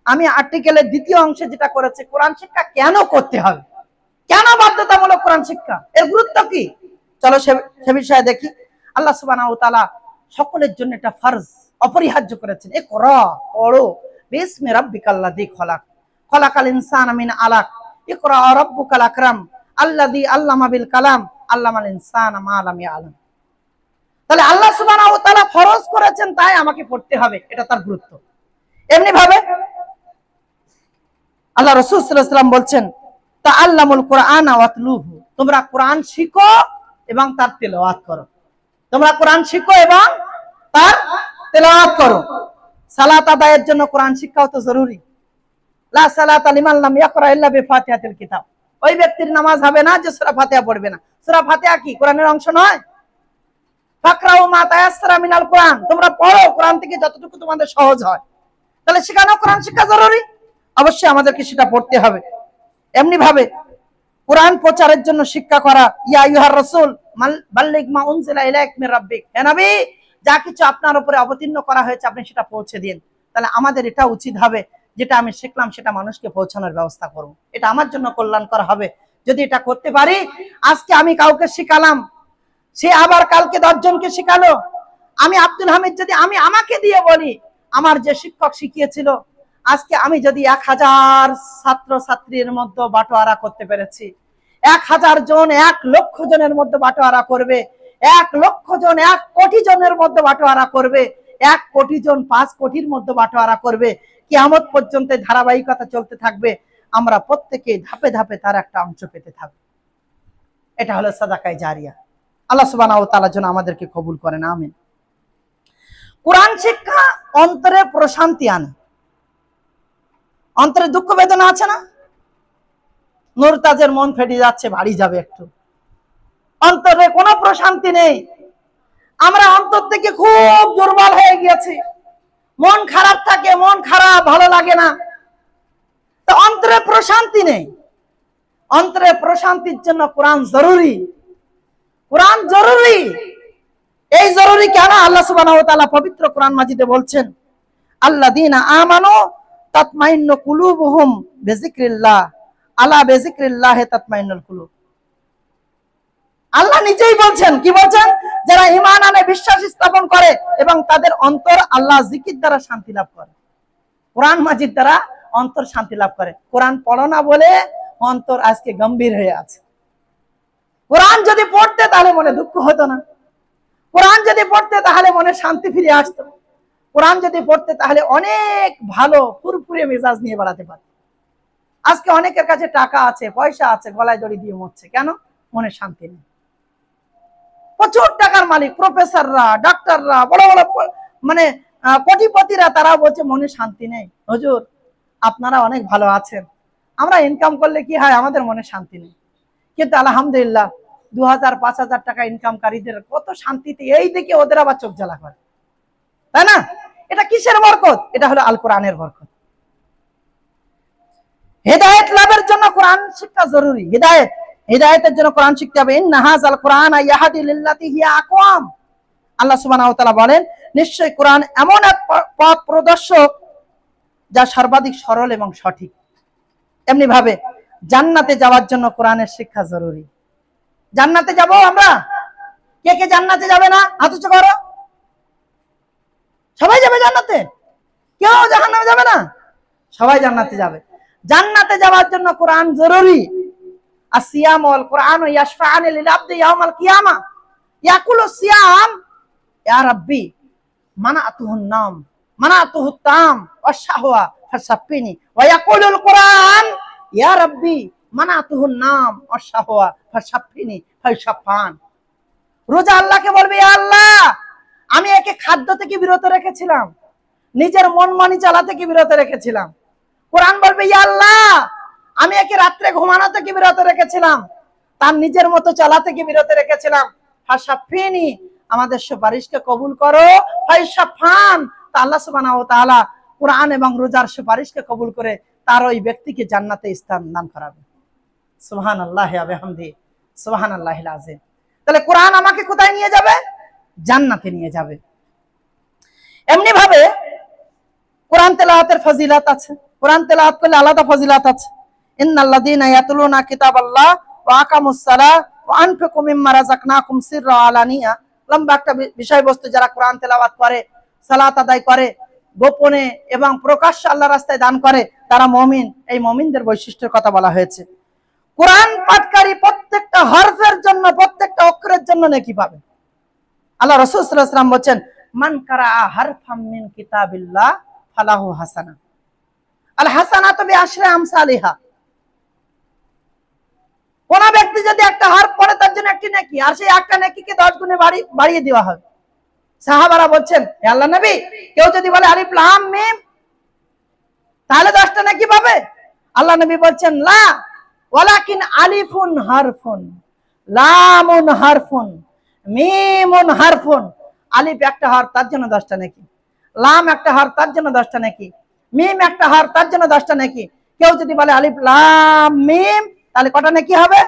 আমি আর্টিকেলের দ্বিতীয় অংশে যেটা করেছি, কোরআন শিক্ষা কেন করতে হবে, কেন বাধ্যতামূলক কোরআন শিক্ষা, এর গুরুত্ব কি, চলো সে বিষয়ে দেখি। আল্লাহ সুবহানাহু ওয়া তাআলা সকলের জন্য একটা ফরজ অপরিহার্য করেছেন, ইকরা, পড়ো, বিসমি রাব্বিকাল্লাযী খলাক, খলাকাল ইনসানা মিন আলাক, ইকরা রাব্বুকাল আকরাম আল্লাযী আল্লামা বিল কালাম আল্লামাল ইনসানা মা লাম ইয়ালাম। তাহলে আল্লাহ সুবহানাহু ওয়া তাআলা ফরজ করেছেন, তাই আমাকে পড়তে হবে, এটা তার গুরুত্ব। এমনি ভাবে আল্লাহ রাসূল সাল্লাল্লাহু আলাইহি ওয়াসাল্লাম বলছেন, তাআল্লামুল কুরআনা ওয়াতলুহু, তোমরা কোরআন শিখো এবং তার তেলাওয়াত করো। তোমরা কোরআন শিখো এবং তার তেলাওয়াত করো। সালাত আদায়ের জন্য কোরআন শিক্ষাও তো জরুরি। লা সালাতা লিমান লাম ইয়াকরা ইল্লা বিফাতিহাতিল কিতাব, ওই ব্যক্তির নামাজ হবে না যে সূরা ফাতিহা পড়বে না। সূরা ফাতিহা কি কোরআনের অংশ নয়? ফাকরাউ মা তায়াসসারা মিনাল কোরআন, তোমরা পড়ো কোরআন থেকে যতটুকু তোমাদের সহজ হয়। তাহলে সেখানে কোরআন শিক্ষা জরুরি, অবশ্যই আমাদেরকে সেটা পড়তে হবে। এমনি ভাবে কোরআন প্রচারের জন্য শিক্ষা করা, ইয়া আইয়ুহার রাসূল বাল্লিগ মা উনজিলা ইলাইক মির রাব্বিক, হে নবী যা কিছু আপনার উপরে অবতীর্ণ করা হয়েছে আপনি সেটা পৌঁছে দিন। তাহলে আমাদের এটা উচিত হবে, যেটা আমি শিখলাম সেটা মানুষকে পৌঁছানোর ব্যবস্থা করব, এটা আমার জন্য কল্যাণকর হবে যদি এটা করতে পারি। আজকে আমি কাউকে শিখালাম, সে আবার কালকে 10 জনকে শিখালো। আমি আব্দুল হামিদ যদি আমি আমাকে দিয়ে বলি, আমার যে শিক্ষক শিখিয়েছিল, আজকে আমি যদি 1000 ছাত্র ছাত্রীর মধ্যে বাটোয়ারা করতে পেরেছি, 1000 জন 1 লক্ষ জনের মধ্যে বাটোয়ারা করবে, 1 লক্ষ জন 1 কোটি জনের মধ্যে বাটোয়ারা করবে, 1 কোটি জন 5 কোটির মধ্যে বাটোয়ারা করবে, কিয়ামত পর্যন্ত ধারাবাহিকতা চলতে থাকবে। আমরা প্রত্যেকে ধাপে ধাপে তার একটা অংশ পেতে থাকবো। এটা হলো সাদাকায়ে জারিয়া। আল্লাহ সুবহানাহু ওয়া তাআলা যেন আমাদেরকে কবুল করেন, আমিন। কোরআন শিক্ষা অন্তরে প্রশান্তি আনে। অন্তরে দুঃখ বেদনা আছে না? নুরতাজের মন ফেটে যাচ্ছে, বাড়ি যাবে একটু, অন্তরে কোনো প্রশান্তি নেই। আমরা অন্তর থেকে খুব দুর্বল হয়ে গিয়েছি, মন খারাপ থাকে, মন খারাপ, ভালো লাগে না, তো অন্তরে প্রশান্তি নেই। অন্তরে প্রশান্তির জন্য কোরআন জরুরি, কোরআন জরুরি। এই জরুরি কেন? আল্লাহ সুবহানাহু ওয়া তাআলা পবিত্র কোরআন মাজিদে বলছেন, আল্লাযীনা আমানু তাতমাইন্নু কুলুবুহুম বিযিকরিল্লাহ আলা বিযিকরিল্লাহি তাতমাইন্নুল কুলুব। আল্লাহ নিজেই বলছেন, কি বলছেন? যারা ঈমান আনে, বিশ্বাস স্থাপন করে এবং তাদের অন্তর আল্লাহ জিকির দ্বারা শান্তি লাভ করে, কোরআন মাজিদ দ্বারা অন্তর শান্তি লাভ করে। কোরআন পড়ো না বলে অন্তর আজকে গম্ভীর হয়ে আছে। কোরআন যদি পড়তে তাহলে মনে দুঃখ হতো না, কোরআন যদি পড়তে তাহলে মনে শান্তি ফিরে আসতো, কোরআন যদি পড়তে তাহলে অনেক ভালো ফুরফুরে মেজাজ নিয়ে বেড়াতে পারে। আজকে অনেকের কাছে টাকা আছে, পয়সা আছে, গলায় দড়ি দিয়ে মরছে, কেন? মনে শান্তি নেই। প্রচুর টাকার মালিক, প্রফেসররা, ডাক্তাররা, বড় বড় মানে কোটিপতিরা, তারা বলছে মনে শান্তি নেই। হুজুর, আপনারা অনেক ভালো আছেন, আমরা ইনকাম করলে কি হয়, আমাদের মনে শান্তি নেই। কিন্তু আলহামদুলিল্লাহ 2000-5000 টাকা ইনকামকারীদের কত শান্তিতে, এই দিকে ওদের আবার চোখ জ্বালা করে, তাই না? এটা কিসের বরকত? এটা হলো আল কোরআনের বরকত। হেদায়েত লাভের জন্য কোরআন শিক্ষা জরুরি। হেদায়েতের জন্য কোরআন শিখতে হবে। ইন্না হাযাল কোরআন ইয়াহদি লিল্লাতি হিয়া আকওয়াম। আল্লাহ সুবহানাহু ওয়া তাআলা বলেন, নিশ্চয় কোরআন এমন এক পথ প্রদর্শক যা সর্বাধিক সরল এবং সঠিক। এমনি ভাবে জান্নাতে যাওয়ার জন্য কোরআনের শিক্ষা জরুরি। জান্নাতে যাব আমরা, কে কে জান্নাতে যাবে না? হাত উঁচু করো। সবাই যাবে জান্নাতে, কেউ জাহান্নামে যাবে না, সবাই জান্নাতে যাবে। জান্নাতে যাওয়ার জন্য কোরআন জরুরি। আসিয়াম ওয়াল কোরআন ইয়াশফাআনি লিল আবদি ইয়াউমাল কিয়ামা ইয়াকুলু সিয়াম ইয়া রাব্বি মানাতুহুন নাম মানাতুহুত তাম ওয়াশহাওয়া ফাসাফিনি ওয়া ইয়াকুলুল কোরআন ইয়া রাব্বি মানাতুহুন নাম ওয়াশহাওয়া ফাসাফিনি ফাসাফান। রোজা আল্লাহকে বলবে, ইয়া আল্লাহ, আমি একে খাদ্য থেকে বিরত রেখেছিলাম, নিজের মন মানি চালা থেকে বিরত রেখেছিলাম। কোরআন বলবে, ইয়া আল্লাহ, আমি একে রাত্রে ঘুমানো থেকে বিরত রেখেছিলাম, তার নিজের মতো চলা থেকে বিরত রেখেছিলাম। ফাসাফিনি, আমাদের সুপারিশকে কবুল করো। ফাসাফান, তা আল্লাহ সুবহানাহু ওয়া তাআলা কোরআন এবং রোজার সুপারিশকে কবুল করে তার ওই ব্যক্তিকে জান্নাতে স্থান দান করাবে। সুবহানাল্লাহি ওয়া বিহামদিহি, সুবহানাল্লাহিল আযীম। তাহলে কোরআন আমাকে কোথায় নিয়ে যাবে? জান্নাতে নিয়ে যাবে। এমনি ভাবে কোরআন তেলাওয়াতের ফজিলত আছে। কোরআন তেলাওয়াত করলে আলাদা ফজিলত আছে। ইন্নাল্লাযীনা ইয়াতলুনা কিতাবাল্লাহ ওয়া আকামুস সালাহ ওয়া আনফিকু মিম্মা রাযাকনাকুম সিররা ওয়া আলানিয়া। লম্বা একটা বিষয়বস্তু, যারা কোরআন তেলাওয়াত করে, সালাত আদায় করে, গোপনে এবং প্রকাশ্যে আল্লাহর রাস্তায় দান করে, তারা মুমিন। এই মুমিনদের বৈশিষ্ট্যের কথা বলা হয়েছে। কোরআন পাঠকারী প্রত্যেকটা হরফের জন্য, প্রত্যেকটা অক্ষরের জন্য নেকি পাবে। আল্লাহ রাসূল সাল্লাল্লাহু আলাইহি ওয়াসাল্লাম বলেন, মান কারাআ হারফাম মিন কিতাবিল্লাহ ফালাহু হাসানা আল হাসানাতু বিআশরি আমসালিহা। কোন ব্যক্তি যদি একটা হরফ পড়ে, তার জন্য একটি নেকি, আর সেই একটা নেকিকে 10 গুণে বাড়িয়ে দেওয়া হবে। সাহাবারা বলছেন, হে আল্লাহর নবী, কেউ যদি বলে আলিফ লাম মিম, তাহলে 10টা নেকি পাবে? আল্লাহ নবী বলছেন, লা ওয়ালাকিন আলিফুন হারফুন, লামুন হারফুন, মিমুন হারফুন। আলিফ একটা হরফ, তার জন্য 10টা নেকি। লাম একটা হরফ, তার জন্য 10টা নেকি। মিম একটা হরফ, তার জন্য 10টা নেকি। কেউ যদি বলে আলিফ লাম মিম, তাহলে কটা নেকি হবে?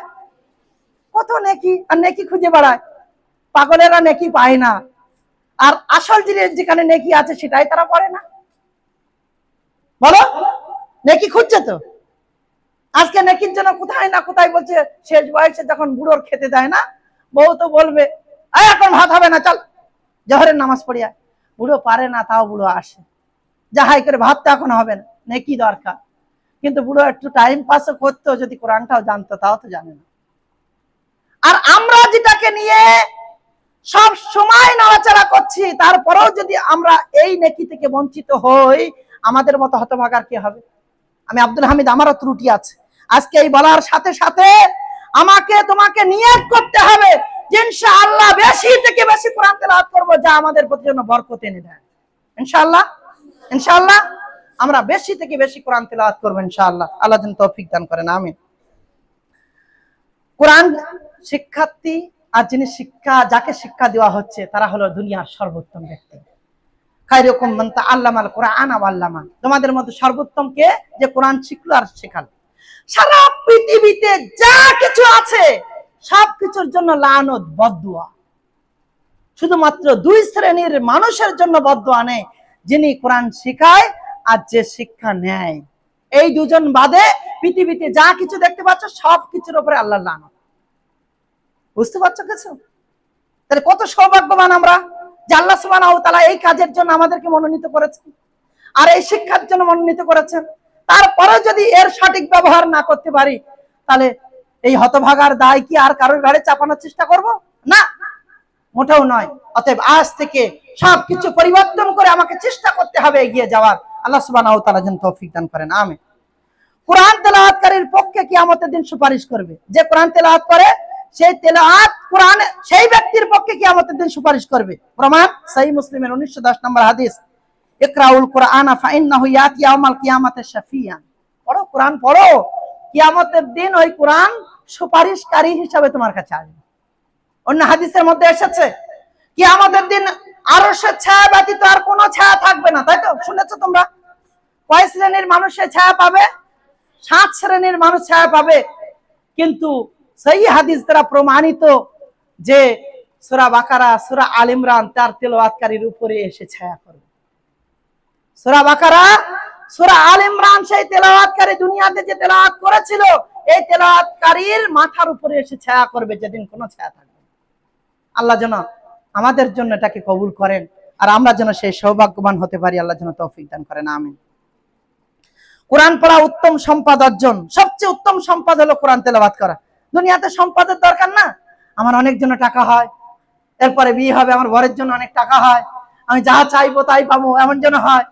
কত নেকি! আর নেকি খুঁজে বেড়ায়। পাগলেরা নেকি পায় না, আর আসল জিনিস যেখানে নেকি আছে সেটাই তারা পড়ে না। বলো, নেকি খুঁজছে তো। আজকে নেকির জন্য কোথায় না কোথায় বলছে, শেষ বয়সে যখন বুড়োর খেতে দেয় না, বউ তো বলবে, এখন ভাত হবে না, চল জোহরের নামাজ পড়িয়া। বুড়ো পারে না, তাও বুড়ো আসে, যাহাই করে ভাত তো এখন হবে না, নেকি দরকার। কিন্তু বুড়ো একটু টাইম পাসও করতো, যদি কোরআনটাও জানতো, তাও তো জানে না। আর আমরা যেটাকে নিয়ে সব সময় নাড়াচাড়া করছি, তারপরেও যদি আমরা এই নেকি থেকে বঞ্চিত হই, আমাদের মতো হতভাগার কি হবে? আমি আব্দুল হামিদ, আমারও ত্রুটি আছে। আজকে এই বলার সাথে সাথে আমাকে তোমাকে নিয়ত করতে হবে যে ইনশাআল্লাহ বেশি থেকে বেশি কোরআন তেলাওয়াত করব, যা আমাদের প্রতি জন্য বরকত এনে দেয়। ইনশাআল্লাহ, ইনশাআল্লাহ আমরা বেশি থেকে বেশি কোরআন তেলাওয়াত করব ইনশাআল্লাহ। আল্লাহ যেন তৌফিক দান করেন, আমিন। কোরআন শিক্ষার্থী আর যিনি যাকে শিক্ষা দেওয়া হচ্ছে, তারা হলো দুনিয়ার সর্বোত্তম ব্যক্তি। খায়রুকুম মান তাআল্লামাল কুরআনা ওয়া আল্লামা। তোমাদের মধ্যে সর্বোত্তম কে? যে কোরআন শিখলো আর শেখালো। সারা পৃথিবীতে যা কিছু আছে সবকিছুর জন্য লানত, বদদুয়া। শুধুমাত্র 2 শ্রেণীর মানুষের জন্য বদদুয়া নেই, যিনি কোরআন শেখায় আর যে শিক্ষা নেয়। এই দুজন বাদে পৃথিবীতে যা কিছু দেখতে পাচ্ছ সবকিছুর উপরে আল্লাহর লানত। বুঝতে পারছো কিছু? তাহলে কত সৌভাগ্যবান আমরা যে আল্লাহ সুবহানাহু ওয়া তাআলা এই কাজের জন্য আমাদেরকে মনোনীত করেছেন, আর এই শিক্ষার জন্য মনোনীত করেছেন। তারপরে যদি এর সঠিক ব্যবহার না করতে পারি, তাহলে এই হতভাগার দায় কি আর কারোর ঘাড়ে চাপানোর চেষ্টা করব? না, মোটেও নয়। অতএব আজ থেকে সবকিছু পরিবর্তন করে আমাকে চেষ্টা করতে হবে এগিয়ে যাওয়ার। আল্লাহ সুবহানাহু ওয়া তাআলা যেন তৌফিক দান করেন, আমিন। কোরআন তেলাওয়াতকারীর পক্ষে কিয়ামতের দিন সুপারিশ করবে। যে কোরআন তেলাওয়াত করে সেই তেলাওয়াত কোরআন সেই ব্যক্তির পক্ষে কিয়ামতের দিন সুপারিশ করবে। প্রমাণ সহিহ মুসলিমের 1910 নম্বর হাদিস, ইকরাউল কুরআনা ফাইন্নাহু ইয়াতি ইয়াউমাল কিয়ামাতি শাফিয়ান। পড়ো, কোরআন পড়ো, কিয়ামতের দিন ওই কোরআন সুপারিশকারী হিসেবে তোমার কাছে আসবে। অন্য হাদিসের মধ্যে এসেছে কিয়ামতের দিন আরশের ছায়া ব্যতীত আর কোনো ছায়া থাকবে না, তাই তো? শুনেছো তোমরা? কয় শ্রেণীর মানুষের ছায়া পাবে? 7 শ্রেণীর মানুষ ছায়া পাবে। কিন্তু সেই হাদিস দ্বারা প্রমাণিত যে সূরা বাকারা, সূরা আল ইমরান তার তেলাওয়াতকারীর উপরে এসে ছায়া করবে। সূরা বাকারা, সূরা আল ইমরান সেই তেলাওয়াতকারী দুনিয়াতে যে তেলাওয়াত করেছিল এই তেলাওয়াতকারীর মাথার উপরে এসে ছায়া করবে, যেদিন কোনো ছায়া থাকবে। আল্লাহ যেন আমাদের জন্য এটাকে কবুল করেন, আর আমরা যেন সেই সৌভাগ্যবান হতে পারি। আল্লাহ যেন তৌফিক দান করেন, আমিন। কোরআন পড়া উত্তম সম্পদ অর্জন। সবচেয়ে উত্তম সম্পদ হলো কোরআন তেলাওয়াত করা। দুনিয়াতে সম্পদের দরকার না। আমার অনেক জন্য টাকা হয়, এরপরে বিয়ে হবে, আমার বরের জন্য অনেক টাকা হয়, আমি যা চাইবো তাই পাবো, এমন যেন হয়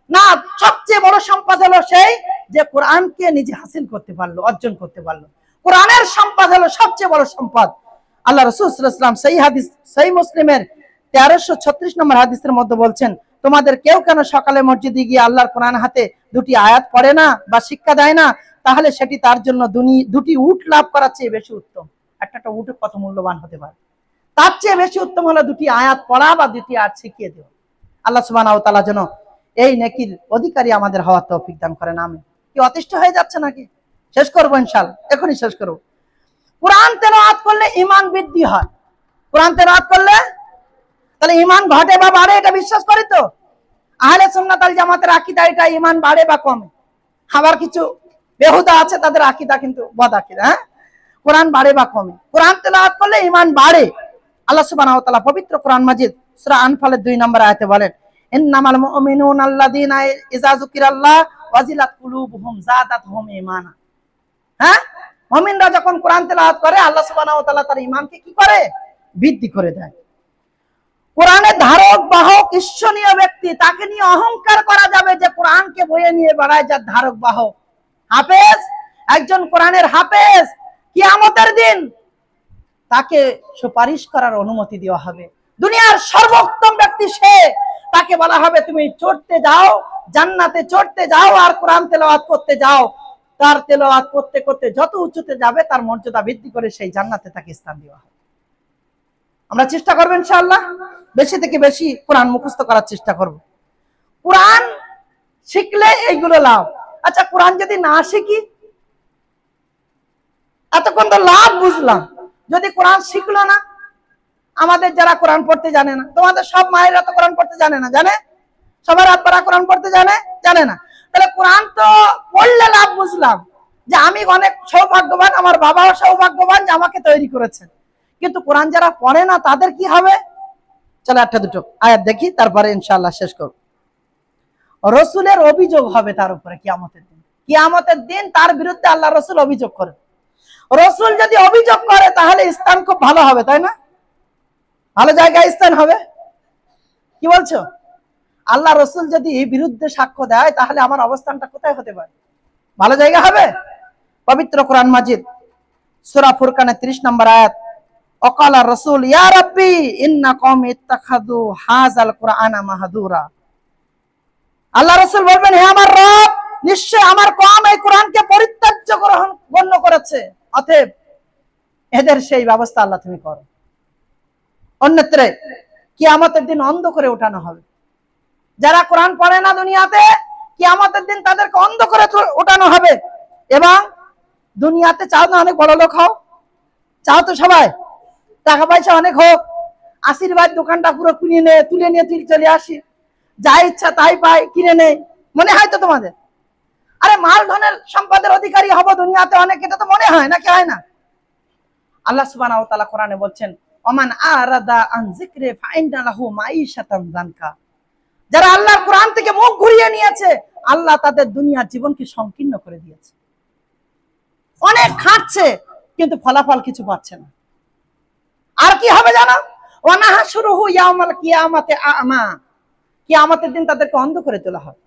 না। সবচেয়ে বড় সম্পদ হলো সেই যে কোরআনকে নিজে হাসিল করতে পারলো, অর্জন করতে পারলো। কোরআনের সম্পদ হলো সবচেয়ে বড় সম্পদ। আল্লাহ রাসূল সাল্লাল্লাহু আলাইহি ওয়াসাল্লাম সেই হাদিস সহিহ মুসলিমের 1336 নম্বর হাদিসের মধ্যে বলছেন, তোমাদের কেউ কেন সকালে মসজিদে গিয়ে আল্লাহর কোরআন হাতে 2টি আয়াত পড়ে না বা শিক্ষা দেয় না, তাহলে সেটি তার জন্য 2টি উট লাভ করার চেয়ে বেশি উত্তম। একটা উট কত মূল্যবান হতে পারে, তার চেয়ে বেশি উত্তম হলো 2টি আয়াত পড়া বা 2টি আয়াত শিখিয়ে দেওয়া। আল্লাহ সুবহানাহু ওয়া তাআলা যেন এই নেকির অধিকারী আমাদের হওয়ার তৌফিক দান করেন, আমিন। কি অতিষ্ঠ হয়ে যাচ্ছে নাকি? শেষ করবো ইনশাআল্লাহ, এখনই শেষ করবো। কোরআন তেলাওয়াত করলে ঈমান বৃদ্ধি হয়। কোরআন তেলাওয়াত করলে তাহলে ঈমান ঘটে বা বাড়ে, এটা বিশ্বাস করি তো? আহলে সুন্নাত ওয়াল জামাতের আকীদা এটা, ঈমান বাড়ে বা কমে। আবার কিছু বেহুদা আছে তাদের আকীদা কিন্তু বদ আকীদা। কোরআন বাড়ে বা কমে। কোরআন তেলাওয়াত করলে ঈমান বাড়ে। আল্লাহ সুবহানাহু ওয়া তাআলা পবিত্র কোরআন মাজিদ সূরা আনফালের 2 নম্বর আয়াতে বলেন, ইন্নামাল মুমিনুনা আল্লাযীনা ইযা যুকিরাল্লাহ ওয়াজিলাত কুলুবুহুম যাদাতহুম ঈমানা। মুমিনরা যখন কোরআন তেলাওয়াত করে আল্লাহ সুবহানাহু ওয়া তাআলা তার ঈমানকে কি করে? বৃদ্ধি করে দেয়। কোরআনের ধারক বাহক ঈশ্বরীয় ব্যক্তি, তাকে নিয়ে অহংকার করা যাবে যে কোরআনকে বয়ে নিয়ে বেড়ায়, যার ধারক বাহক হাফেজ, একজন কোরআনের হাফেজ, কিয়ামতের দিন তাকে সুপারিশ করার অনুমতি দেওয়া হবে। দুনিয়ার সর্বোত্তম ব্যক্তি সে, তাকে বলা হবে তুমি চড়তে যাও, জান্নাতে চড়তে যাও আর কোরআন তেলাওয়াত করতে যাও। তার তেলাওয়াত করতে করতে যত উঁচুতে যাবে তার মর্যাদা বৃদ্ধি করে সেই জান্নাতে তাকে স্থান দেওয়া হবে। আমরা চেষ্টা করবো ইনশাআল্লাহ বেশি থেকে বেশি কোরআন মুখস্থ করার চেষ্টা করব। কোরআন শিখলে এইগুলো লাভ। আচ্ছা, কোরআন যদি না শিখি, এতক্ষণ তো লাভ বুঝলাম, যদি কোরআন শিখলো না, আমাদের যারা কোরআন পড়তে জানে না, তোমাদের সব মায়েরা তো কোরআন পড়তে জানে না, জানে? সবার আব্বারা কোরআন পড়তে জানে? জানে না। তাহলে কোরআন তো পড়লে লাভ বুঝলাম, যে আমি অনেক সৌভাগ্যবান, আমার বাবাও সৌভাগ্যবান যে আমাকে তৈরি করেছেন। কিন্তু কোরআন যারা পড়ে না তাদের কি হবে? চলো একটা দুটো আয়াত দেখি, তারপরে ইনশাআল্লাহ শেষ করব। রসুলের অভিযোগ হবে তার উপরে কিয়ামতের দিন। কিয়ামতের দিন তার বিরুদ্ধে আল্লাহ রসুল অভিযোগ করে। রসুল যদি অভিযোগ করে তাহলে স্থান খুব ভালো হবে, তাই না? ভালো জায়গায় স্থান হবে। কি বলছো? আল্লাহ রসুল যদি বিরুদ্ধে সাক্ষ্য দেয় তাহলে আমার অবস্থানটা কোথায় হতে পারে? ভালো জায়গা হবে। পবিত্র কোরআন মাজিদ সূরা ফুরকানের 30 নম্বর আয়াত, ওয়াকালা রাসূল ইয়া রাব্বি ইন্না কওমি ইত্তাখাযু হাযাল কুরআনা মাহদুরা। আল্লাহ রাসূল বলবেন, হে আমার রব, নিশ্চয় আমার কওম এই কোরআনকে পরিত্যাজ্য গণ্য করেছে, অতএব এদের সেই ব্যবস্থা আল্লাহ তুমি করো। অন্যত্রে কিয়ামতের দিন অন্ধ করে ওঠানো হবে। যারা কোরআন পড়ে না দুনিয়াতে, কিয়ামতের দিন তাদেরকে অন্ধ করে ওঠানো হবে। এবং দুনিয়াতে চাও না অনেক বড় লোক হও? চাও তো সবাই টাকা পয়সা অনেক হোক, আশীর্বাদ দোকানটা পুরো তুলে নিয়ে চলে আসি, যা ইচ্ছা তাই পাই, কিনে নেই, মনে হয় তো তোমাদের? আরে মাল ধনের সম্পদের অধিকারী হব দুনিয়াতে অনেক, এটা তো মনে হয় নাকি হয় না? আল্লাহ সুবহানাহু ওয়া তাআলা কোরআনে বলছেন, ওমান আরাদা আন যিকরি ফাইন্না লাহু মাঈশাতান যানকা। যারা আল্লাহর কোরআন থেকে মুখ ঘুরিয়ে নিয়েছে, আল্লাহ তাদের দুনিয়ার জীবনকে সংকীর্ণ করে দিয়েছে। অনেক খাটছে কিন্তু ফলাফল কিছু পাচ্ছে না। আর কি হবে জানো? ওয়ানাহশুরুহু ইয়াউমাল কিয়ামাতি আমা, কিয়ামতের দিন তাদেরকে অন্ধ করে তোলা হবে।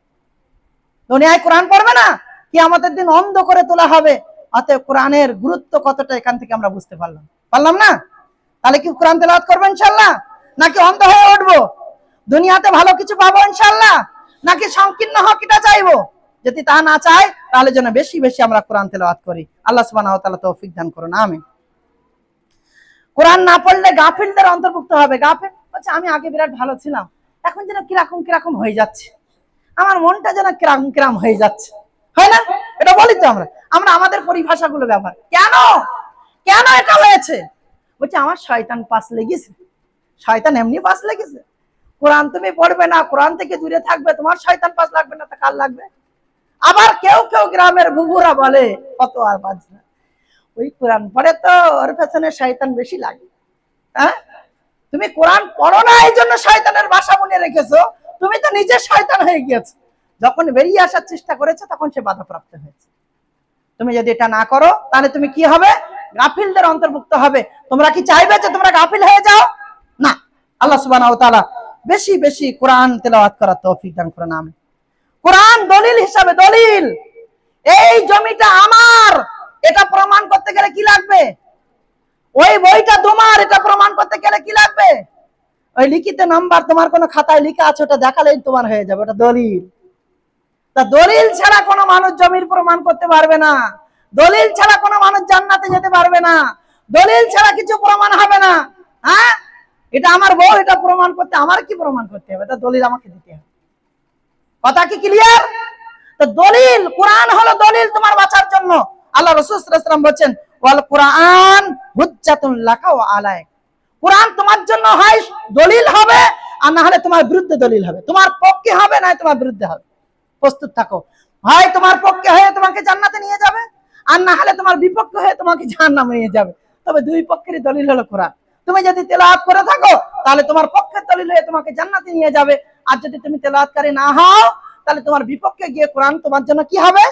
দুনিয়ায় কোরআন পড়বে না, কিয়ামতের দিন অন্ধ করে তোলা হবে। অতএব কোরআনের গুরুত্ব কতটা এখান থেকে আমরা বুঝতে পারলাম না? তাহলে কি কোরআন তেলাওয়াত করবো ইনশাআল্লাহ, নাকি অন্ধ হয়ে উঠবো? দুনিয়াতে ভালো কিছু পাবো ইনশাআল্লাহ, নাকি সংকীর্ণ হক এটা চাইবো? যদি তা না চাই তাহলে যেন বেশি বেশি আমরা কোরআন তেলাওয়াত করি। আল্লাহ সুবহানাহু ওয়া তাআলা তৌফিক দান করুন, আমিন। কোরআন না পড়লে গাফিলদের অন্তর্ভুক্ত হবে। গাফিল হচ্ছে আমি আগে বিরাট ভালো ছিলাম, এখন যেন কিরকম কিরকম হয়ে যাচ্ছে, আমার মনটা যেন কিরকম কিরকম হয়ে যাচ্ছে, হয় না? এটা বলি তো আমরা আমাদের পরিভাষাগুলো ব্যবহার। কেন কেন এটা হয়েছে? বলছে আমার শয়তান পাশ লেগেছে। শয়তান এমনি পাশ লেগেছে? কোরআন তুমি পড়বে না, কোরআন থেকে দূরে থাকবে, তোমার শয়তান পাশ লাগবে না, তা কার লাগবে? আবার কেউ কেউ গ্রামের বুবুরা বলে কত আর বাজ না, ওই কোরআন পড়ে তো ওর পেছনে শয়তান বেশি লাগে। হ্যাঁ, তুমি কোরআন পড়ো না এই জন্য শয়তানের বাসা বনে রেখেছো, তুমি তো নিজে শয়তান হয়ে গিয়েছো। যখন বেরিয়ে আসার চেষ্টা করেছে তখন সে বাধাপ্রাপ্ত হয়েছে। তুমি যদি এটা না করো তাহলে তুমি কি হবে? গাফিলদের অন্তর্ভুক্ত হবে। তোমরা কি চাইবে যে তোমরা গাফিল হয়ে যাও? না। আল্লাহ সুবহানাহু ওয়া তাআলা বেশি বেশি কোরআন তেলাওয়াত করার তৌফিক দান করুন, আমিন। কোরআন দলিল হিসাবে, দলিল, এই জমিটা আমার, এটা প্রমাণ করতে গেলে কি লাগবে? ওই বইটা তোমার, এটা প্রমাণ করতে গেলে কি লাগবে? ওই লিখিত নাম্বার তোমার কোনো খাতায় লেখা আছে, ওটা দেখালেই তোমার হয়ে যাবে, ওটা দলিল। তা দলিল ছাড়া কোনো মানুষ জমির প্রমাণ করতে পারবে না, দলিল ছাড়া কোনো মানুষ জান্নাতে যেতে পারবে না, দলিল ছাড়া কিছু প্রমাণ হবে না। হ্যাঁ, এটা আমার বউ, এটা প্রমাণ করতে আমার কি প্রমাণ করতে হবে? তা দলিল আমাকে দিতে হবে। কথা কি ক্লিয়ার? তো দলিল, কোরআন হলো দলিল তোমার বাঁচার জন্য। আল্লাহ রাসূল সাল্লাল্লাহু আলাইহি ওয়াসাল্লাম বলেন, ওয়াল কোরআন হুজ্জাতুন লাকা ওয়া আলাইক। কোরআন তোমার জন্য হয় দলিল হবে, আর না হলে তোমার বিরুদ্ধে দলিল হবে। তোমার পক্ষে হবে, না তোমার বিরুদ্ধে হবে। প্রস্তুত থাকো, হয় তোমার পক্ষে হয়ে তোমাকে জান্নাতে নিয়ে যাবে, আর না হলে তোমার বিপক্ষে হয়ে তোমাকে জাহান্নামে নিয়ে যাবে। তবে দুই পক্ষেরই দলিল হলো কোরআন। তুমি যদি তেলাওয়াত করে থাকো তাহলে তোমার পক্ষের দলিল হয়ে তোমাকে জান্নাতে নিয়ে যাবে, আর যদি তুমি তেলাওয়াতকারী না হও তাহলে তোমার বিপক্ষে গিয়ে কোরআন তোমার জন্য কি হবে?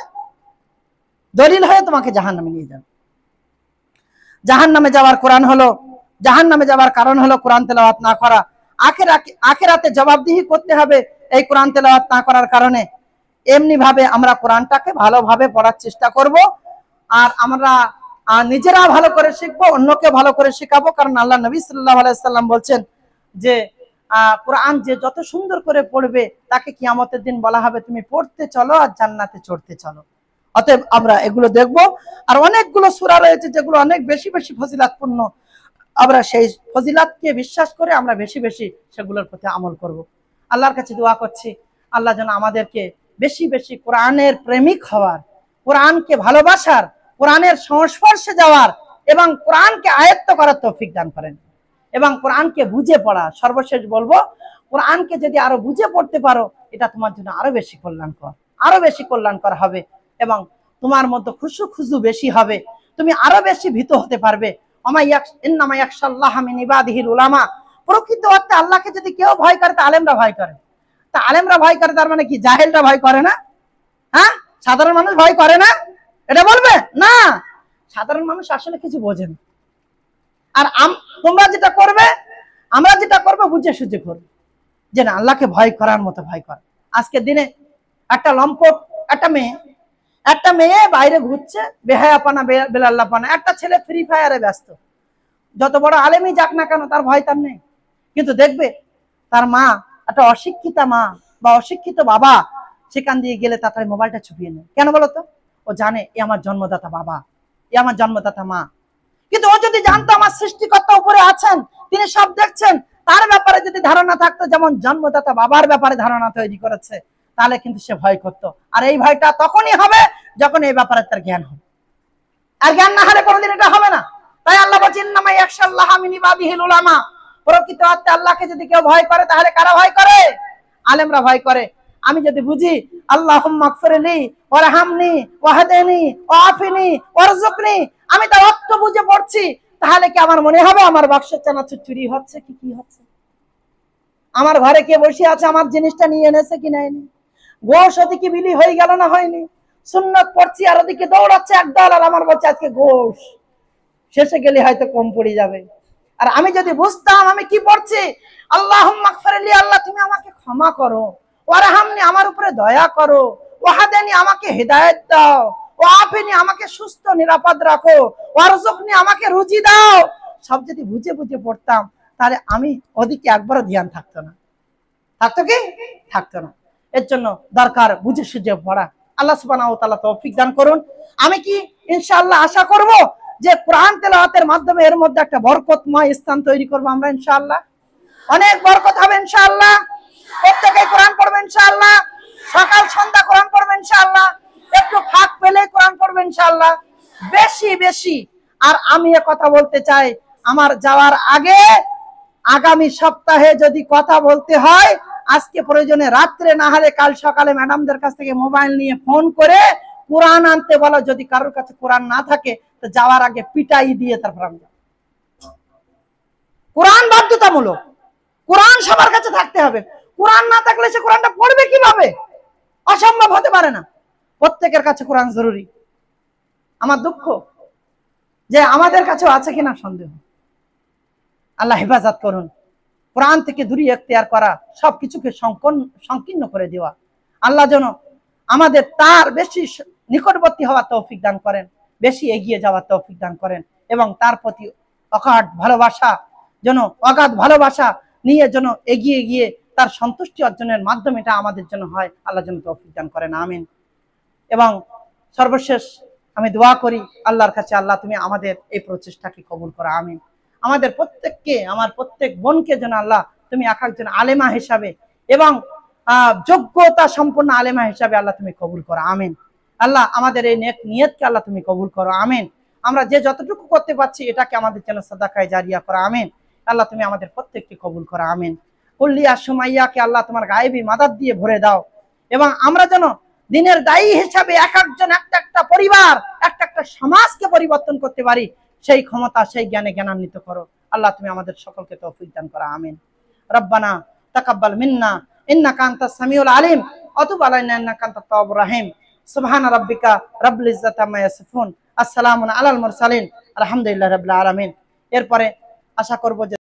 দলিল হয়ে তোমাকে জাহান্নামে নিয়ে যাবে। জাহান্নামে যাওয়ার কোরআন হলো, জাহান্নামে যাওয়ার কারণ হলো কোরআন তেলাওয়াত না করা। আখিরাতে জবাবদিহি করতে হবে এই কোরআন তেলাওয়াত না করার কারণে। এমনি ভাবে আমরা কোরআনটাকে ভালোভাবে পড়ার চেষ্টা করব, আর আমরা নিজেরা ভালো করে শিখবো, অন্যকে ভালো করে শেখাবো। কারণ আল্লাহ নবী সাল্লাল্লাহু আলাইহি সাল্লাম বলছেন যে কোরআন যে যত সুন্দর করে পড়বে তাকে কিয়ামতের দিন বলা হবে তুমি পড়তে চলো আর জান্নাতে চড়তে চলো। অতএব আমরা এগুলো দেখবো। আর অনেকগুলো সূরা রয়েছে যেগুলো অনেক বেশি বেশি ফজিলাতপূর্ণ, আমরা সেই ফজিলাতকে বিশ্বাস করে আমরা বেশি বেশি সেগুলোর প্রতি আমল করব। আল্লাহর কাছে দোয়া করছি আল্লাহ যেন আমাদেরকে বেশি বেশি কোরআনের প্রেমিক হওয়ার, কোরআনকে ভালোবাসার, কোরআনের সংস্পর্শে যাওয়ার এবং কোরআনকে আয়ত্ত করার তৌফিক দান করেন, এবং কোরআনকে বুঝে পড়া। সর্বশেষ বলবো, কোরআনকে যদি আরো বুঝে পড়তে পারো এটা তোমার জন্য আরো বেশি কল্যাণকর, আরো বেশি কল্যাণকর হবে, এবং তোমার মধ্যে খুশু বেশি হবে, তুমি আরো বেশি ভীত হতে পারবে। ইন্নামা ইয়াখশাল্লাহা মিন ইবাদিহিল উলামা। প্রকৃত অর্থে আল্লাহকে যদি কেউ ভয় করে তা আলেমরা ভয় করে। তা আলেমরা ভয় করে তার মানে কি জাহেলরা ভয় করে না? হ্যাঁ, সাধারণ মানুষ ভয় করে না? এটা বলবে না। সাধারণ মানুষ আসলে কিছু বোঝে না। আর তোমরা যেটা করবে, আমরা যেটা করবো বুঝে সুঝে করবে, যে না আল্লাহকে ভয় করার মতো ভয় কর। আজকের দিনে একটা লম্পট একটা মেয়ে বাইরে ঘুরছে, বেহায়াপানা বেলাল্লাপানা। একটা ছেলে ফ্রি ফায়ারে ব্যস্ত। যত বড় আলেমই যাক না কেন তার ভয় তার নেই। কিন্তু দেখবে তার মা, একটা অশিক্ষিতা মা বা অশিক্ষিত বাবা সেখান দিয়ে গেলে তাড়াতাড়ি মোবাইলটা ছুপিয়ে নেয়। কেন বলতো? ও জানে এ আমার জন্মদাতা বাবা, এ আমার জন্মদাতা মা। কিন্তু ও যদি জানতো আমার সৃষ্টিকর্তা উপরে আছেন, তিনি সব দেখছেন, তার ব্যাপারে যদি ধারণা থাকতো, যেমন জন্মদাতা বাবার ব্যাপারে ধারণা তৈরি করেছে, তাহলে কিন্তু সে ভয় করতো। আর এই ভয়টা তখনই হবে যখন এই ব্যাপারে তার জ্ঞান হবে। আর জ্ঞান না হলে কোনোদিন এটা হবে না। তাই আল্লাহ বলেন, ইন্নামা ইয়াখশাল্লাহা মিন ইবাদিহিল উলামা। প্রকৃত অর্থে আল্লাহকে যদি কেউ ভয় করে তাহলে কারা ভয় করে? আলেমরা ভয় করে। আমি যদি বুঝি আল্লাহুম্মা গফিরলি ওয়ারহামনি ওয়াহদিনি ওয়াআফিনি ওয়ারযুকনি, আমি তার অর্থ বুঝে পড়ছি, তাহলে কি আমার মনে হবে আমার বাক্সের চানাচুর চুরি হচ্ছে কি হচ্ছে? আমার ঘরে কে বসে আছে, আমার জিনিসটা নিয়ে এনেছে কি নেয়নি? গোশ ওদিকে বিলি হয়ে গেল না হয়নি? সুন্নত পড়ছি আর ওদিকে দৌড়াচ্ছে একদল, আর আমার বলছে আজকে গোশ, শেষে গেলে হয়তো কম পড়ে যাবে। আর আমি যদি বুঝতাম আমি কি পড়ছি, আল্লাহুম্মা গফিরলি, আল্লাহ তুমি আমাকে ক্ষমা করো, ওয়ারহামনি আমার উপরে দয়া করো, ওয়াহদিনি আমাকে হেদায়েত দাও, ওয়াফিনি আমাকে সুস্থ নিরাপদ রাখো, ওয়ারযুকনি আমাকে রুজি দাও, সব যদি বুঝে বুঝে পড়তাম তাহলে আমি ওদিকে একবারও ধ্যান থাকতো না। থাকতো কি? থাকতো না। এর জন্য দরকার বুঝে সুঝে পড়া। আল্লাহ সুবহানাহু ওয়া তাআলা তৌফিক দান করুন। আমি কি ইনশাআল্লাহ আশা করব যে কোরআন তেলাওয়াতের মাধ্যমে এর মধ্যে একটা বরকতময় স্থান তৈরি করব আমরা ইনশাআল্লাহ। অনেক বরকত হবে ইনশাআল্লাহ। প্রত্যেকেই কোরআন পড়বে ইনশাআল্লাহ, সকাল সন্ধ্যা কোরআন পড়বে ইনশাআল্লাহ, একটু ফাঁক পেলে কোরআন পড়বে ইনশাআল্লাহ, বেশি বেশি। আর আমি এ কথা বলতে চাই, আমার যাওয়ার আগে আগামী সপ্তাহে যদি কথা বলতে হয়, আজকে প্রয়োজনে রাত্রে না হলে কাল সকালে ম্যাডামদের কাছ থেকে মোবাইল নিয়ে ফোন করে কোরআন আনতে বলো। যদি কারোর কাছে কোরআন না থাকে তো যাওয়ার আগে পিটাই দিয়ে তারপর আমি যাব। কোরআন বাধ্যতামূলক, কোরআন সবার কাছে থাকতে হবে। কোরআন না থাকলে সে কোরআনটা পড়বে কিভাবে? অসম্ভব হতে পারে না। প্রত্যেকের কাছে কোরআন জরুরি। আমার দুঃখ যে আমাদের কাছেও আছে কিনা সন্দেহ। আল্লাহ হেফাজত করুন। কোরআন থেকে দূরে এখতিয়ার করা, সবকিছুকে সংকীর্ণ করে দেওয়া। আল্লাহ যেন আমাদের তার বেশি নিকটবর্তী হওয়ার তৌফিক দান করেন, বেশি এগিয়ে যাওয়ার তৌফিক দান করেন, এবং তার প্রতি অগাধ ভালোবাসা নিয়ে যেন এগিয়ে গিয়ে তার সন্তুষ্টি অর্জনের মাধ্যমে এটা আমাদের জন্য হয়। আল্লাহ যেন তৌফিক দান করেন, আমিন। এবং সর্বশেষ আমি দোয়া করি আল্লাহর কাছে, আল্লাহ তুমি আমাদের এই প্রচেষ্টাকে কবুল করো, আমিন। আমাদের প্রত্যেককে, আমার প্রত্যেক বোনকে যেন আল্লাহ তুমি এক একজন আলেমা হিসাবে এবং যোগ্যতা সম্পন্ন আলেমা হিসাবে আল্লাহ তুমি কবুল করো, আমিন। আল্লাহ আমাদের এই নেক নিয়তকে আল্লাহ তুমি কবুল করো, আমিন। আমরা যে যতটুকু করতে পারছি এটাকে আমাদের জন্য সাদাকায়ে জারিয়া করো, আমিন। আল্লাহ তুমি আমাদের প্রত্যেককে কবুল করো, আমিন। কুল্লিয়া সুমাইয়াকে আল্লাহ তোমার গায়েবী মাদাদ দিয়ে ভরে দাও, এবং আমরা যেন দিনের দায়ী হিসাবে এক একজন একটা একটা পরিবার, একটা একটা সমাজকে পরিবর্তন করতে পারি, সেই ক্ষমতা সেই জ্ঞানে জ্ঞানান্বিত করো। আল্লাহ তুমি আমাদের সকলকে তৌফিক দান করো, আমিন। রব্বানা তাকাব্বাল মিন্না ইন্নাকা আনতাস সামিউল আলিম ওয়া তুব আলাইনা ইন্নাকা আনতাত তাওয়াবুর রহিম। সুবহানা রাব্বিকা রাব্বিল ইজ্জাতি আম্মা ইয়াসিফুন, আসসালামু আলাল মুরসালিন, আলহামদুলিল্লাহি রাব্বিল আলামিন। এরপরে আশা করব যে